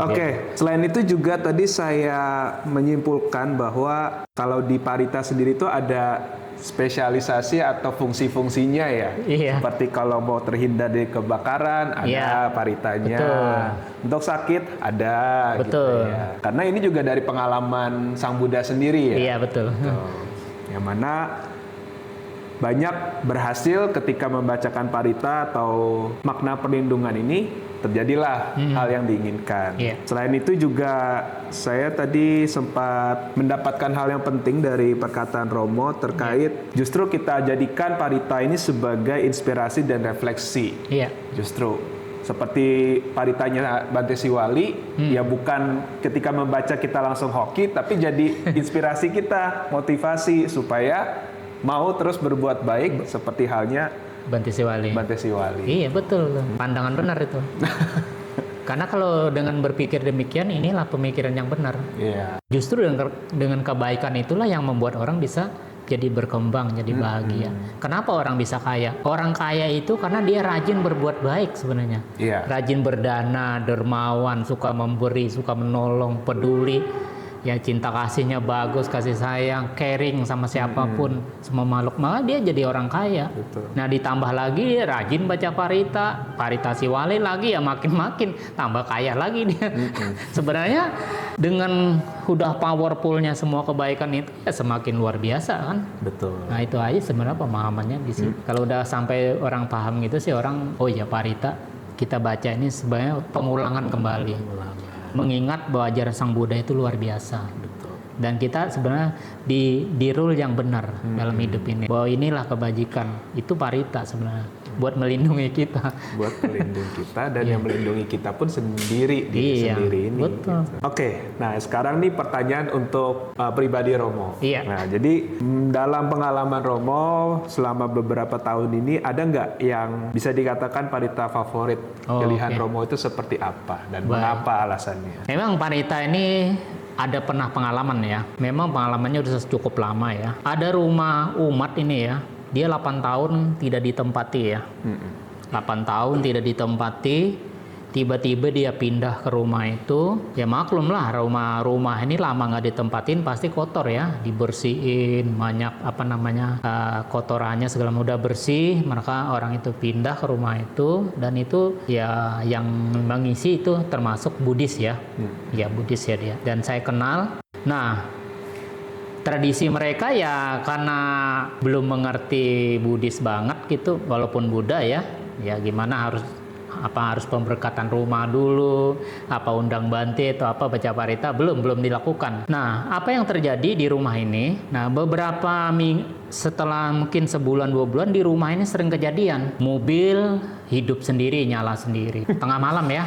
Oke, selain itu juga tadi saya menyimpulkan bahwa kalau di parita sendiri itu ada spesialisasi atau fungsi-fungsinya ya. Seperti kalau mau terhindar dari kebakaran ada paritanya. Betul. Untuk sakit ada. Betul. Gitu ya. Karena ini juga dari pengalaman Sang Buddha sendiri ya. Iya betul. Yang mana banyak berhasil ketika membacakan parita atau makna perlindungan ini, terjadilah hal yang diinginkan. Selain itu juga saya tadi sempat mendapatkan hal yang penting dari perkataan Romo terkait justru kita jadikan parita ini sebagai inspirasi dan refleksi. Justru seperti paritanya Bante Siwali, ya bukan ketika membaca kita langsung hoki, tapi jadi inspirasi kita, motivasi supaya mau terus berbuat baik seperti halnya Bante Siwali. Iya betul, pandangan benar itu. Karena kalau dengan berpikir demikian, inilah pemikiran yang benar. Justru dengan kebaikan itulah yang membuat orang bisa jadi berkembang, jadi bahagia. Kenapa orang bisa kaya? Orang kaya itu karena dia rajin berbuat baik sebenarnya. Rajin berdana, dermawan, suka memberi, suka menolong, peduli. Ya cinta kasihnya bagus, kasih sayang, caring sama siapapun, semua makhluk, maka dia jadi orang kaya. Nah ditambah lagi dia rajin baca parita Siwali lagi, ya makin tambah kaya lagi dia. Sebenarnya dengan udah powerfulnya semua kebaikan itu ya semakin luar biasa kan. Nah itu aja sebenarnya pemahamannya di sini. Kalau udah sampai orang paham gitu sih orang, oh ya parita kita baca ini sebenarnya pengulangan kembali. Mengingat bahwa ajaran Sang Buddha itu luar biasa. Dan kita sebenarnya di rule yang benar dalam hidup ini. Bahwa inilah kebajikan. Itu parita sebenarnya. Buat melindungi kita. Buat melindungi kita dan yang melindungi kita pun sendiri. Sendiri ini. Betul. Gitu. Oke, nah sekarang nih pertanyaan untuk pribadi Romo. Nah jadi dalam pengalaman Romo selama beberapa tahun ini ada nggak yang bisa dikatakan parita favorit? Pilihan Romo itu seperti apa dan mengapa alasannya? Memang parita ini ada pernah pengalaman ya. Memang pengalamannya sudah cukup lama ya. Ada rumah umat ini ya. Dia 8 tahun tidak ditempati ya. 8 tahun tidak ditempati. Tiba-tiba dia pindah ke rumah itu, ya maklum lah rumah ini lama nggak ditempatin pasti kotor ya, dibersihin banyak kotorannya segala udah bersih, maka orang itu pindah ke rumah itu dan itu ya yang mengisi itu termasuk Buddhis ya, ya Buddhis ya dia dan saya kenal. Nah tradisi mereka ya karena belum mengerti Buddhis banget gitu, walaupun Buddha ya gimana harus pemberkatan rumah dulu, undang bante atau baca parita belum dilakukan. Nah, apa yang terjadi di rumah ini? Nah, beberapa setelah mungkin sebulan 2 bulan di rumah ini sering kejadian mobil hidup sendiri, nyala sendiri, tengah malam ya.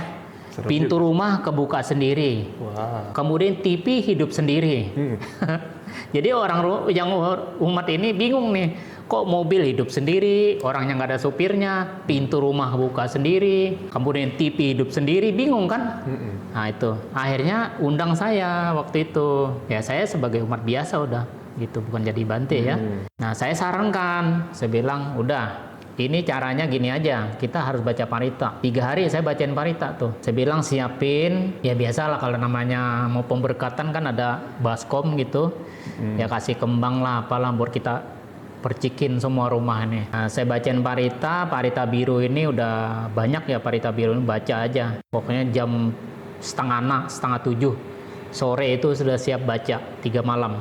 Pintu rumah kebuka sendiri. Wow. Kemudian TV hidup sendiri. Jadi umat ini bingung nih, kok mobil hidup sendiri, orangnya nggak ada supirnya, pintu rumah buka sendiri, kemudian TV hidup sendiri, bingung kan? Nah itu, akhirnya undang saya waktu itu. Ya saya sebagai umat biasa udah gitu, bukan jadi bante ya. Nah saya sarankan, saya bilang udah. Ini caranya gini aja, kita harus baca parita. 3 hari saya bacain parita tuh. Saya bilang siapin, ya biasalah kalau namanya mau pemberkatan kan ada baskom gitu. Ya kasih kembang lah, apalah buat kita percikin semua rumah ini. Nah, saya bacain parita biru ini udah banyak ya parita biru ini, baca aja. Pokoknya jam setengah 7 sore itu sudah siap baca 3 malam.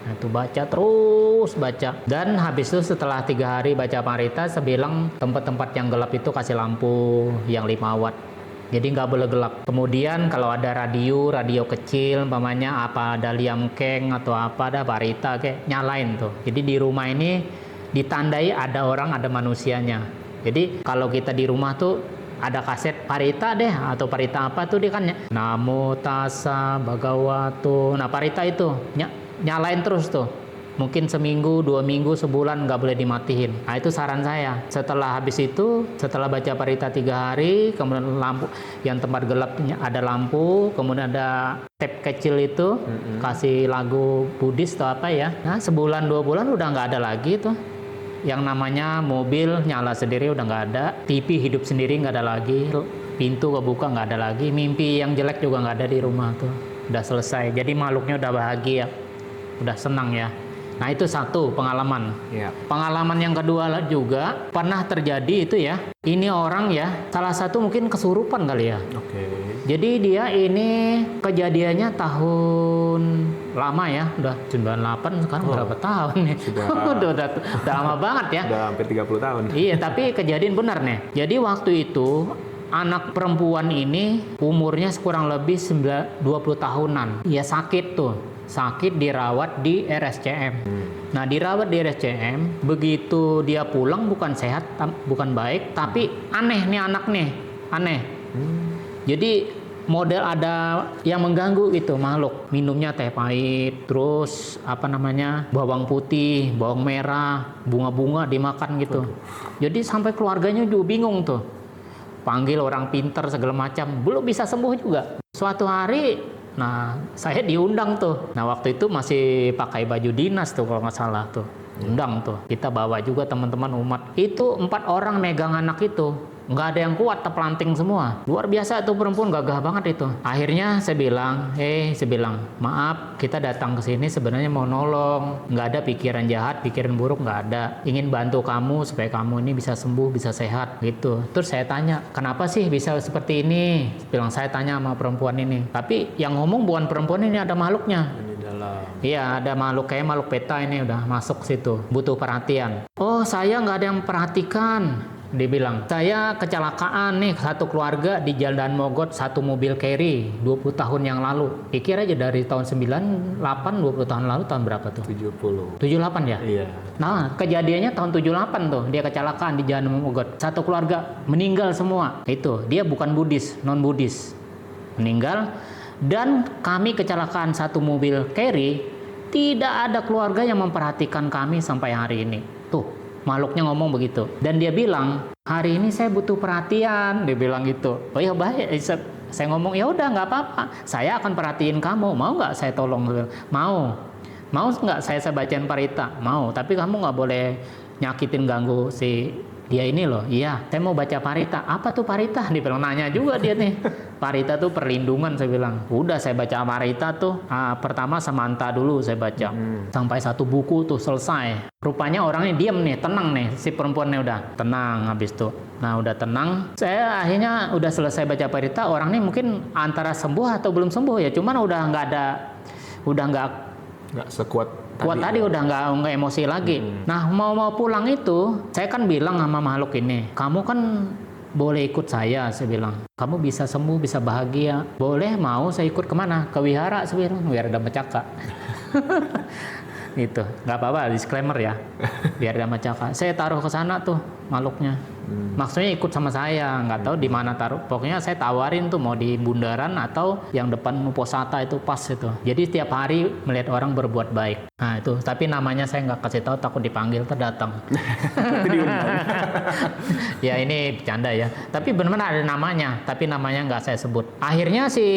Nah, itu terus baca. Dan habis itu setelah 3 hari baca parita, saya bilang tempat-tempat yang gelap itu kasih lampu yang 5 watt. Jadi nggak boleh gelap. Kemudian kalau ada radio kecil, umpamanya ada liamkeng atau ada parita kayak nyalain tuh. Jadi di rumah ini ditandai ada orang, ada manusianya. Jadi kalau kita di rumah tuh ada kaset parita deh atau parita apa tuh dia kan Namo tassa bhagavato. Nah parita itu nyalain terus tuh, mungkin seminggu, 2 minggu, sebulan nggak boleh dimatiin. Nah itu saran saya. Setelah baca parita 3 hari, kemudian lampu yang tempat gelapnya ada lampu, kemudian ada tape kecil itu kasih lagu Buddhis atau apa ya. Nah sebulan 2 bulan udah nggak ada lagi tuh yang namanya mobil nyala sendiri, udah nggak ada, TV hidup sendiri nggak ada lagi, pintu kebuka nggak ada lagi, mimpi yang jelek juga nggak ada di rumah tuh, udah selesai. Jadi makhluknya udah bahagia, udah senang ya. Nah itu satu pengalaman. Ya. Pengalaman yang kedua juga pernah terjadi itu ya. Ini orang ya, salah satu mungkin kesurupan kali ya. Oke. Jadi dia ini kejadiannya tahun lama ya, udah 98, sekarang berapa tahun nih? Udah lama banget ya. Udah hampir 30 tahun. Iya, tapi kejadian benar nih. Jadi waktu itu anak perempuan ini umurnya kurang lebih 20 tahunan. Ia sakit dirawat di RSCM. Nah dirawat di RSCM, begitu dia pulang bukan sehat, bukan baik, tapi aneh nih anak nih, aneh. Jadi model ada yang mengganggu itu makhluk, minumnya teh pahit, terus bawang putih, bawang merah, bunga-bunga dimakan gitu. Jadi sampai keluarganya juga bingung tuh, panggil orang pintar segala macam, belum bisa sembuh juga. Suatu hari saya diundang tuh. Nah waktu itu masih pakai baju dinas tuh kalau nggak salah tuh. Undang tuh. Kita bawa juga teman-teman umat. Itu 4 orang megang anak itu. Nggak ada yang kuat, terpelanting semua. Luar biasa tuh perempuan, gagah banget itu. Akhirnya saya bilang, maaf kita datang ke sini sebenarnya mau nolong. Nggak ada pikiran jahat, pikiran buruk nggak ada. Ingin bantu kamu supaya kamu ini bisa sembuh, bisa sehat gitu. Terus saya tanya, kenapa sih bisa seperti ini? Saya tanya sama perempuan ini. Tapi yang ngomong bukan perempuan ini, ada makhluknya. Iya, ada makhluk kayak makhluk peta ini udah masuk situ, butuh perhatian. Oh, saya nggak ada yang perhatikan. Dia bilang, saya kecelakaan nih satu keluarga di Jalan Mogot, satu mobil carry 20 tahun yang lalu. Pikir aja dari tahun 98, 20 tahun lalu, tahun berapa tuh? 70. 78 ya? Iya. Nah, kejadiannya tahun 78 tuh, dia kecelakaan di Jalan Mogot. Satu keluarga meninggal semua. Itu, dia bukan Buddhis, non-Buddhis. Meninggal, dan kami kecelakaan satu mobil carry, tidak ada keluarga yang memperhatikan kami sampai hari ini. Tuh. Makhluknya ngomong begitu. Dan dia bilang, hari ini saya butuh perhatian. Dia bilang gitu. Oh ya baik. Saya ngomong, ya udah nggak apa-apa. Saya akan perhatiin kamu. Mau nggak saya tolong? Mau. Mau nggak saya bacain parita? Mau. Tapi kamu nggak boleh nyakitin, ganggu si dia ini loh, iya, saya mau baca parita. Apa tuh parita? Dia bilang, nanya juga dia nih. Parita tuh perlindungan, saya bilang. Udah saya baca parita tuh, pertama Samanta dulu saya baca. Sampai 1 buku tuh selesai. Rupanya orangnya diam nih, tenang nih, si perempuannya udah tenang habis itu. Nah udah tenang, saya akhirnya udah selesai baca parita, orang ini mungkin antara sembuh atau belum sembuh ya, cuman udah nggak sekuat tadi udah nggak emosi lagi. Nah mau pulang itu, saya kan bilang sama makhluk ini, kamu kan boleh ikut saya bilang. Kamu bisa sembuh, bisa bahagia. Boleh, mau saya ikut kemana? Ke wihara, saya bilang. Wihara Dhammacakka. Itu nggak apa-apa, disclaimer ya. Biar Dhammacakka. Saya taruh ke sana tuh makhluknya. Maksudnya ikut sama saya, nggak tahu di mana taruh. Pokoknya saya tawarin tuh mau di bundaran atau yang depan Posata itu pas itu. Jadi setiap hari melihat orang berbuat baik. Nah itu, tapi namanya saya nggak kasih tahu, takut dipanggil terdatang. Ya ini bercanda ya. Tapi benar-benar ada namanya, tapi namanya nggak saya sebut. Akhirnya si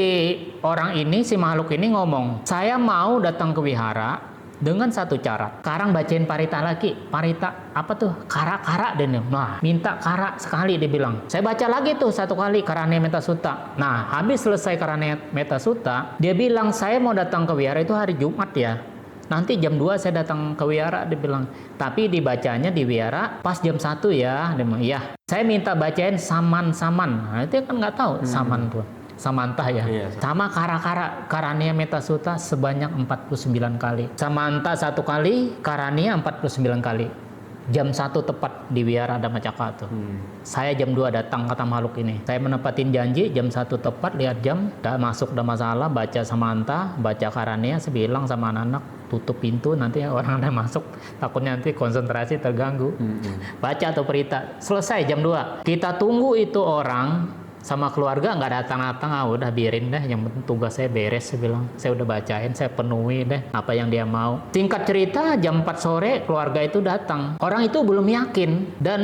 orang ini, si makhluk ini ngomong, saya mau datang ke wihara dengan satu cara. Sekarang bacain parita lagi. Parita apa tuh? Kara-kara deh. Nah, minta kara sekali dia bilang. Saya baca lagi tuh 1 kali Karane Metta Sutta. Nah, habis selesai Karane Metta Sutta, dia bilang saya mau datang ke wihara itu hari Jumat ya. Nanti jam 2 saya datang ke wihara, dia bilang. Tapi dibacanya di wihara pas jam 1 ya. Dia bilang, iya. Saya minta bacain saman-saman. Nah, itu kan nggak tahu saman tuh. Samanta ya. Iya, sama Karania Metta Sutta sebanyak 49 kali. Samanta 1 kali, Karania 49 kali. Jam 1 tepat di wihara Dhammacakka tuh. Saya jam 2 datang kata makhluk ini. Saya menepatin janji jam 1 tepat, lihat jam, udah masuk, udah masalah, baca Samanta, baca Karania, saya bilang sama anak-anak, tutup pintu nanti orang ada masuk, takutnya nanti konsentrasi terganggu. Baca atau perita. Selesai jam 2. Kita tunggu itu orang sama keluarga nggak datang-datang, udah biarin deh, yang penting tugas saya beres, saya bilang. Saya udah bacain, saya penuhi deh apa yang dia mau. Singkat cerita, jam 4 sore keluarga itu datang. Orang itu belum yakin, dan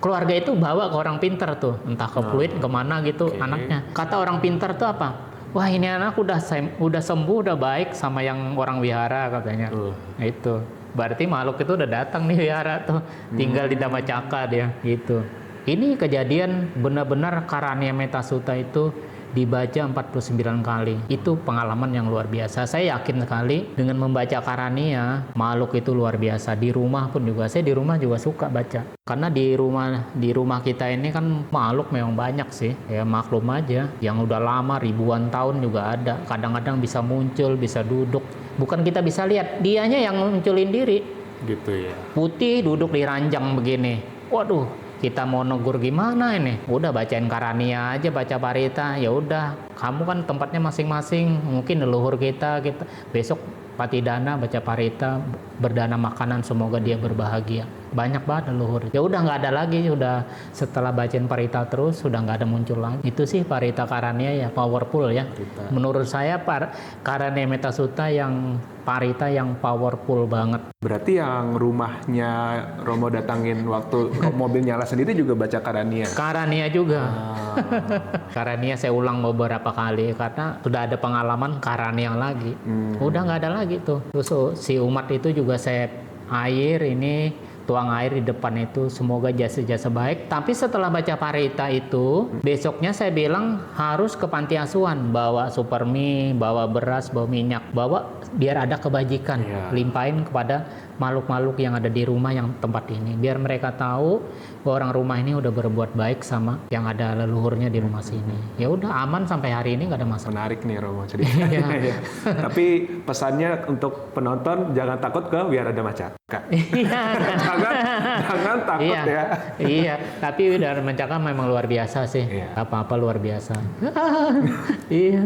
keluarga itu bawa ke orang pintar tuh, entah ke Pluit kemana gitu, anaknya. Kata orang pintar tuh apa? Wah ini anak udah sembuh, udah baik sama yang orang wihara katanya. Nah, itu berarti makhluk itu udah datang nih wihara tuh, tinggal di Dhammacakka dia gitu. Ini kejadian benar-benar Karania Metta Sutta itu dibaca 49 kali. Itu pengalaman yang luar biasa. Saya yakin sekali dengan membaca Karania, makhluk itu luar biasa. Di rumah pun juga, saya di rumah juga suka baca. Karena di rumah kita ini kan makhluk memang banyak sih. Ya maklum aja, yang udah lama ribuan tahun juga ada. Kadang-kadang bisa muncul, bisa duduk. Bukan kita bisa lihat, dianya yang munculin diri. Gitu ya. Putih duduk di ranjang begini. Waduh. Kita mau negur gimana ini? Udah bacain Karania aja, baca parita. Ya udah, kamu kan tempatnya masing-masing. Mungkin leluhur kita besok Patidana baca parita, berdana makanan, semoga dia berbahagia. Banyak banget leluhur. Ya udah nggak ada lagi, udah setelah bacain parita terus sudah nggak ada muncul lagi. Itu sih parita Karania ya, powerful ya. Menurut saya Karania Metta Sutta yang parita yang powerful banget. Berarti yang rumahnya Romo datangin waktu mobil nyala sendiri juga baca Karania? Karania juga. Karania saya ulang beberapa kali karena sudah ada pengalaman Karania lagi. Udah nggak ada lagi tuh. Terus si umat itu juga saya tuang air di depan itu, semoga jasa-jasa baik. Tapi setelah baca parita itu, besoknya saya bilang harus ke panti asuhan, bawa supermi, bawa beras, bawa minyak, biar ada kebajikan, limpahin kepada makhluk-makhluk yang ada di rumah yang tempat ini, biar mereka tahu bahwa orang rumah ini udah berbuat baik sama yang ada leluhurnya di rumah sini. Ya udah aman sampai hari ini, nggak ada masalah. Menarik nih Romo ceritanya. Ya. Tapi pesannya untuk penonton jangan takut ke wihara Dhammacakka. jangan takut ya. Iya, tapi wihara Dhammacakka memang luar biasa sih. Apa-apa luar biasa. Iya.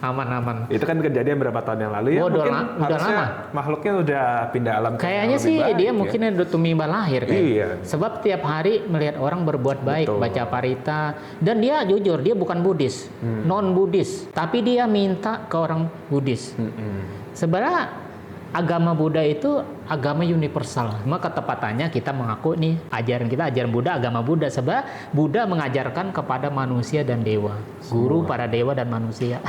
Aman-aman. Itu kan kejadian berapa tahun yang lalu ya? Mungkin udah lama. Makhluknya udah pindah alam. Kayaknya sih dia mungkin udah tumimba lahir kayak. Iya. Sebab tiap hari melihat orang berbuat baik, baca parita, dan dia jujur, dia bukan Buddhis, non Buddhis, tapi dia minta ke orang Buddhis. Sebenarnya agama Buddha itu agama universal. Maka ketepatannya kita mengaku nih ajaran Buddha, agama Buddha. Sebab Buddha mengajarkan kepada manusia dan dewa, guru para dewa dan manusia.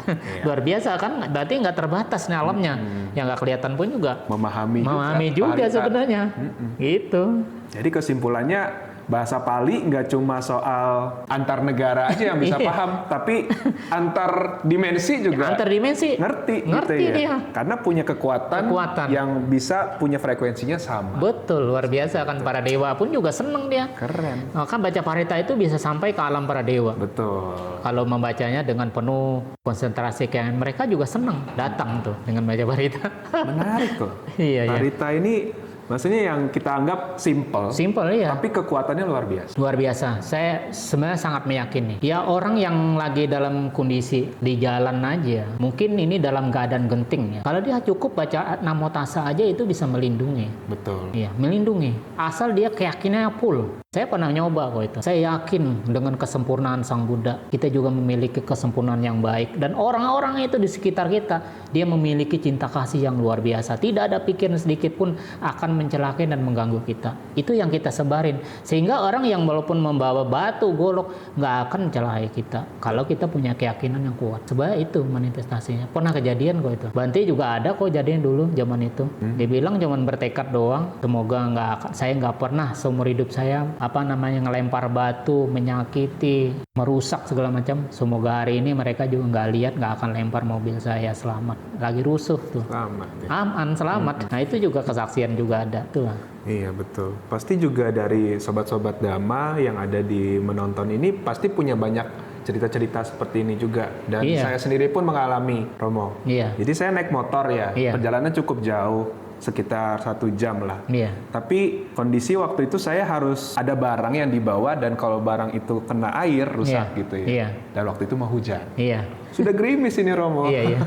Luar biasa kan? Berarti nggak terbatas nih alamnya. Yang nggak kelihatan pun juga memahami juga sebenarnya. Gitu. Jadi kesimpulannya bahasa Pali nggak cuma soal antar negara aja yang bisa paham, tapi antar dimensi juga. Antar dimensi Ngerti gitu ya. dia. Karena punya kekuatan yang bisa punya frekuensinya sama. Betul, luar biasa kan. Para dewa pun juga seneng dia. Keren. Kan baca parita itu bisa sampai ke alam para dewa. Betul. Kalau membacanya dengan penuh konsentrasi, kayak mereka juga seneng datang tuh dengan baca parita. Menarik kok. Iya. Parita ini maksudnya yang kita anggap simple, ya. Tapi kekuatannya luar biasa. Luar biasa. Saya sebenarnya sangat meyakini. Ya orang yang lagi dalam kondisi di jalan aja, mungkin ini dalam keadaan genting ya. Kalau dia cukup baca Namo Tassa aja itu bisa melindungi. Betul. Iya, melindungi. Asal dia keyakinannya full. Saya pernah nyoba kok itu. Saya yakin dengan kesempurnaan Sang Buddha, kita juga memiliki kesempurnaan yang baik. Dan orang-orang itu di sekitar kita, dia memiliki cinta kasih yang luar biasa. Tidak ada pikiran sedikit pun akan mencelakai dan mengganggu kita. Itu yang kita sebarin. Sehingga orang yang walaupun membawa batu, golok, nggak akan mencelakai kita. Kalau kita punya keyakinan yang kuat. Sebenarnya itu manifestasinya. Pernah kejadian kok itu. Banti juga ada kok jadian dulu zaman itu. Dia bilang cuman bertekad doang. Semoga saya nggak pernah seumur hidup saya ngelempar batu, menyakiti, merusak segala macam. Semoga hari ini mereka juga nggak lihat, nggak akan lempar mobil saya. Selamat. Lagi rusuh tuh. Selamat. Ya. Aman, selamat. Nah itu juga kesaksian juga ada tuh. Iya betul. Pasti juga dari sobat-sobat Dhamma yang ada di menonton ini pasti punya banyak cerita-cerita seperti ini juga. Dan saya sendiri pun mengalami, Romo. Iya. Jadi saya naik motor ya. Iya. Perjalanan cukup jauh. Sekitar 1 jam lah. Iya. Tapi kondisi waktu itu saya harus ada barang yang dibawa dan kalau barang itu kena air rusak gitu ya. Iya. Dan waktu itu mau hujan. Iya. Sudah gerimis ini Romo. Iya.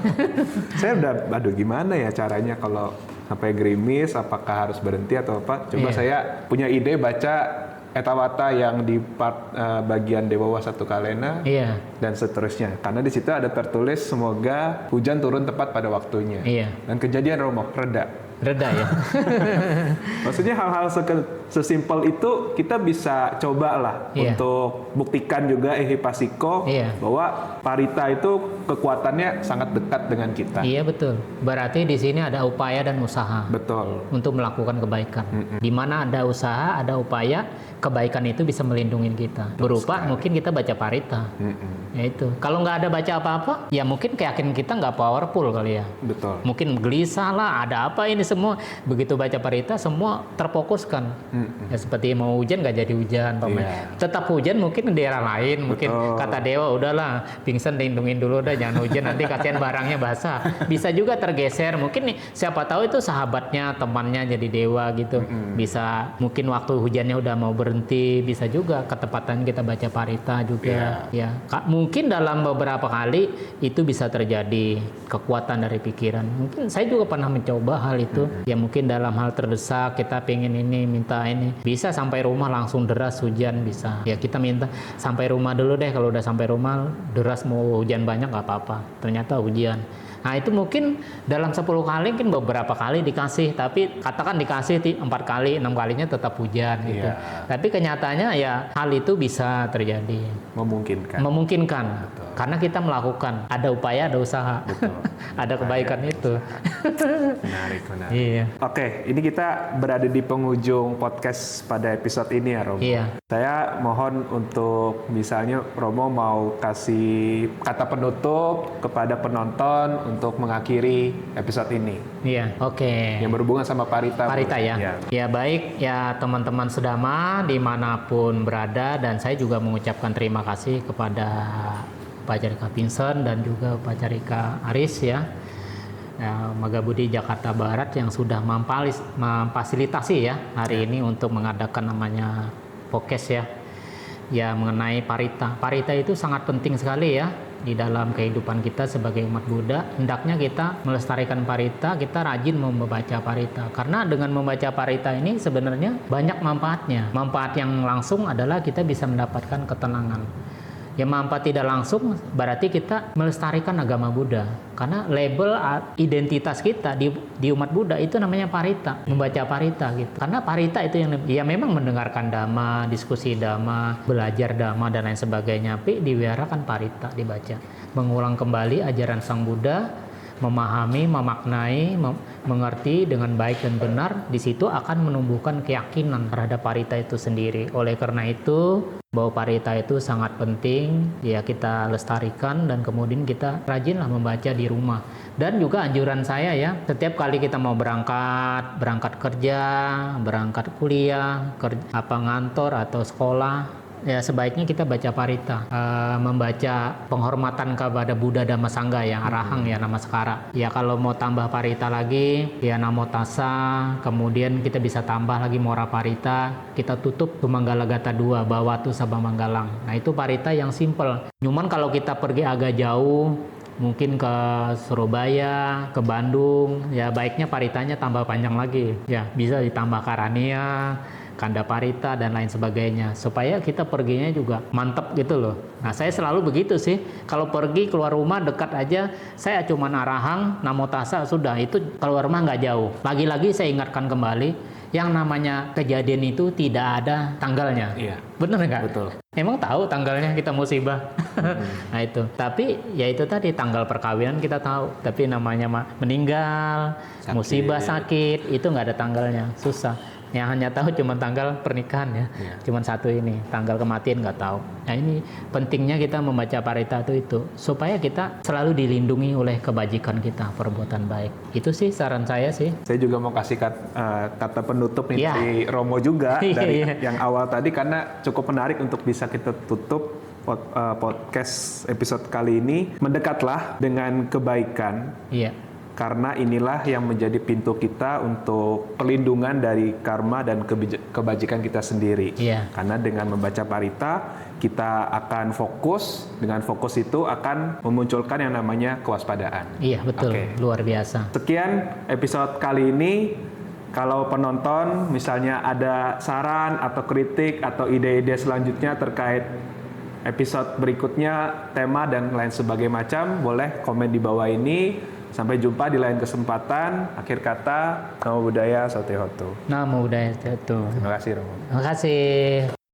Saya udah, aduh gimana ya caranya kalau sampai gerimis, apakah harus berhenti atau apa? Coba saya punya ide baca Etawata yang di part bagian Dewa Wasatu Kalena dan seterusnya. Karena di situ ada tertulis semoga hujan turun tepat pada waktunya. Iya. Dan kejadian Romo reda ya. Maksudnya hal-hal sesimpel itu kita bisa cobalah untuk buktikan juga Ehipasiko bahwa parita itu kekuatannya sangat dekat dengan kita. Iya betul. Berarti di sini ada upaya dan usaha. Betul. Untuk melakukan kebaikan. Di mana ada usaha, ada upaya, kebaikan itu bisa melindungi kita. Berupa mungkin kita baca parita. Ya itu. Kalau nggak ada baca apa-apa, ya mungkin keyakinan kita nggak powerful kali ya. Betul. Mungkin gelisah lah, ada apa ini semua. Begitu baca parita, semua terfokuskan. Ya seperti mau hujan nggak jadi hujan. Tetap hujan mungkin di daerah lain. Mungkin kata dewa, udahlah, pingsan lindungin dulu dah, jangan hujan nanti kasihan barangnya basah. Bisa juga tergeser. Mungkin nih, siapa tahu itu sahabatnya, temannya jadi dewa gitu. Bisa mungkin waktu hujannya udah mau berhenti, bisa juga ketepatan kita baca parita juga. Ya, mungkin dalam beberapa kali itu bisa terjadi kekuatan dari pikiran. Mungkin saya juga pernah mencoba hal itu. Ya mungkin dalam hal terdesak kita pengen ini, minta ini, bisa sampai rumah langsung deras hujan bisa. Ya kita minta sampai rumah dulu deh, kalau udah sampai rumah deras mau hujan banyak nggak apa-apa. Ternyata hujan. Nah itu mungkin dalam 10 kali mungkin beberapa kali dikasih, tapi katakan dikasih 4 kali, 6 kalinya tetap hujan gitu. Tapi kenyataannya ya hal itu bisa terjadi. Memungkinkan. Betul. Karena kita melakukan, ada upaya, ada usaha. Betul. Ada kebaikan itu. Menarik. Iya. Oke, ini kita berada di penghujung podcast pada episode ini ya Romo. Iya. Saya mohon untuk misalnya Romo mau kasih kata penutup kepada penonton untuk mengakhiri episode ini. Iya, oke. Yang berhubungan sama parita. Parita ya. Ya baik, ya teman-teman sedama dimanapun berada, dan saya juga mengucapkan terima kasih kepada Pak Carika Pinson dan juga Pak Carika Aris ya. Magabudi Jakarta Barat yang sudah memfasilitasi ya hari ini untuk mengadakan namanya podcast ya mengenai parita. Parita itu sangat penting sekali ya di dalam kehidupan kita sebagai umat Buddha. Hendaknya kita melestarikan parita, kita rajin membaca parita. Karena dengan membaca parita ini sebenarnya banyak manfaatnya. Manfaat yang langsung adalah kita bisa mendapatkan ketenangan. Yang manfaat tidak langsung berarti kita melestarikan agama Buddha. Karena label identitas kita di umat Buddha itu namanya parita, membaca parita gitu. Karena parita itu yang ya memang mendengarkan dhamma, diskusi dhamma, belajar dhamma dan lain sebagainya. Tapi diwiarakan parita dibaca, mengulang kembali ajaran Sang Buddha, memahami, memaknai, mengerti dengan baik dan benar, di situ akan menumbuhkan keyakinan terhadap parita itu sendiri. Oleh karena itu, bahwa parita itu sangat penting, ya kita lestarikan dan kemudian kita rajinlah membaca di rumah. Dan juga anjuran saya ya, setiap kali kita mau berangkat kerja, berangkat kuliah, ngantor atau sekolah, ya sebaiknya kita baca parita, membaca penghormatan kepada Buddha Dhamma Sangha ya, arahang ya, nama sekara. Ya kalau mau tambah parita lagi, ya namo tassa, kemudian kita bisa tambah lagi mora parita, kita tutup Tumanggala Gata 2, Bawatu Sabang Manggalang. Nah itu parita yang simple. Cuman kalau kita pergi agak jauh, mungkin ke Surabaya, ke Bandung, ya baiknya paritanya tambah panjang lagi. Ya bisa ditambah Karania, Kanda Parita dan lain sebagainya, supaya kita perginya juga mantep gitu loh. Nah saya selalu begitu sih, kalau pergi keluar rumah dekat aja, saya cuman arahang, namo tassa, sudah itu keluar rumah nggak jauh. Lagi-lagi saya ingatkan kembali, yang namanya kejadian itu tidak ada tanggalnya. Iya. Bener nggak? Betul. Emang tahu tanggalnya kita musibah. Nah itu. Tapi ya itu tadi, tanggal perkawinan kita tahu. Tapi namanya meninggal, Sakit. musibah, sakit, itu nggak ada tanggalnya. Susah. Yang hanya tahu cuma tanggal pernikahan ya. Cuma satu ini, tanggal kematian nggak tahu. Nah ini pentingnya kita membaca parita itu supaya kita selalu dilindungi oleh kebajikan kita, perbuatan baik. Itu sih saran saya sih. Saya juga mau kasih kata penutup nih dari Romo juga dari yang awal tadi, karena cukup menarik untuk bisa kita tutup podcast episode kali ini. Mendekatlah dengan kebaikan. Iya. Karena inilah yang menjadi pintu kita untuk perlindungan dari karma dan kebajikan kita sendiri. Iya. Karena dengan membaca parita, kita akan fokus. Dengan fokus itu akan memunculkan yang namanya kewaspadaan. Iya, betul. Luar biasa. Sekian episode kali ini. Kalau penonton misalnya ada saran atau kritik atau ide-ide selanjutnya terkait episode berikutnya, tema dan lain sebagainya macam, boleh komen di bawah ini. Sampai jumpa di lain kesempatan. Akhir kata, Namo Buddhaya, Satya Hotu. Namo Buddhaya, Satya Hotu. Terima kasih, Romo. Terima kasih.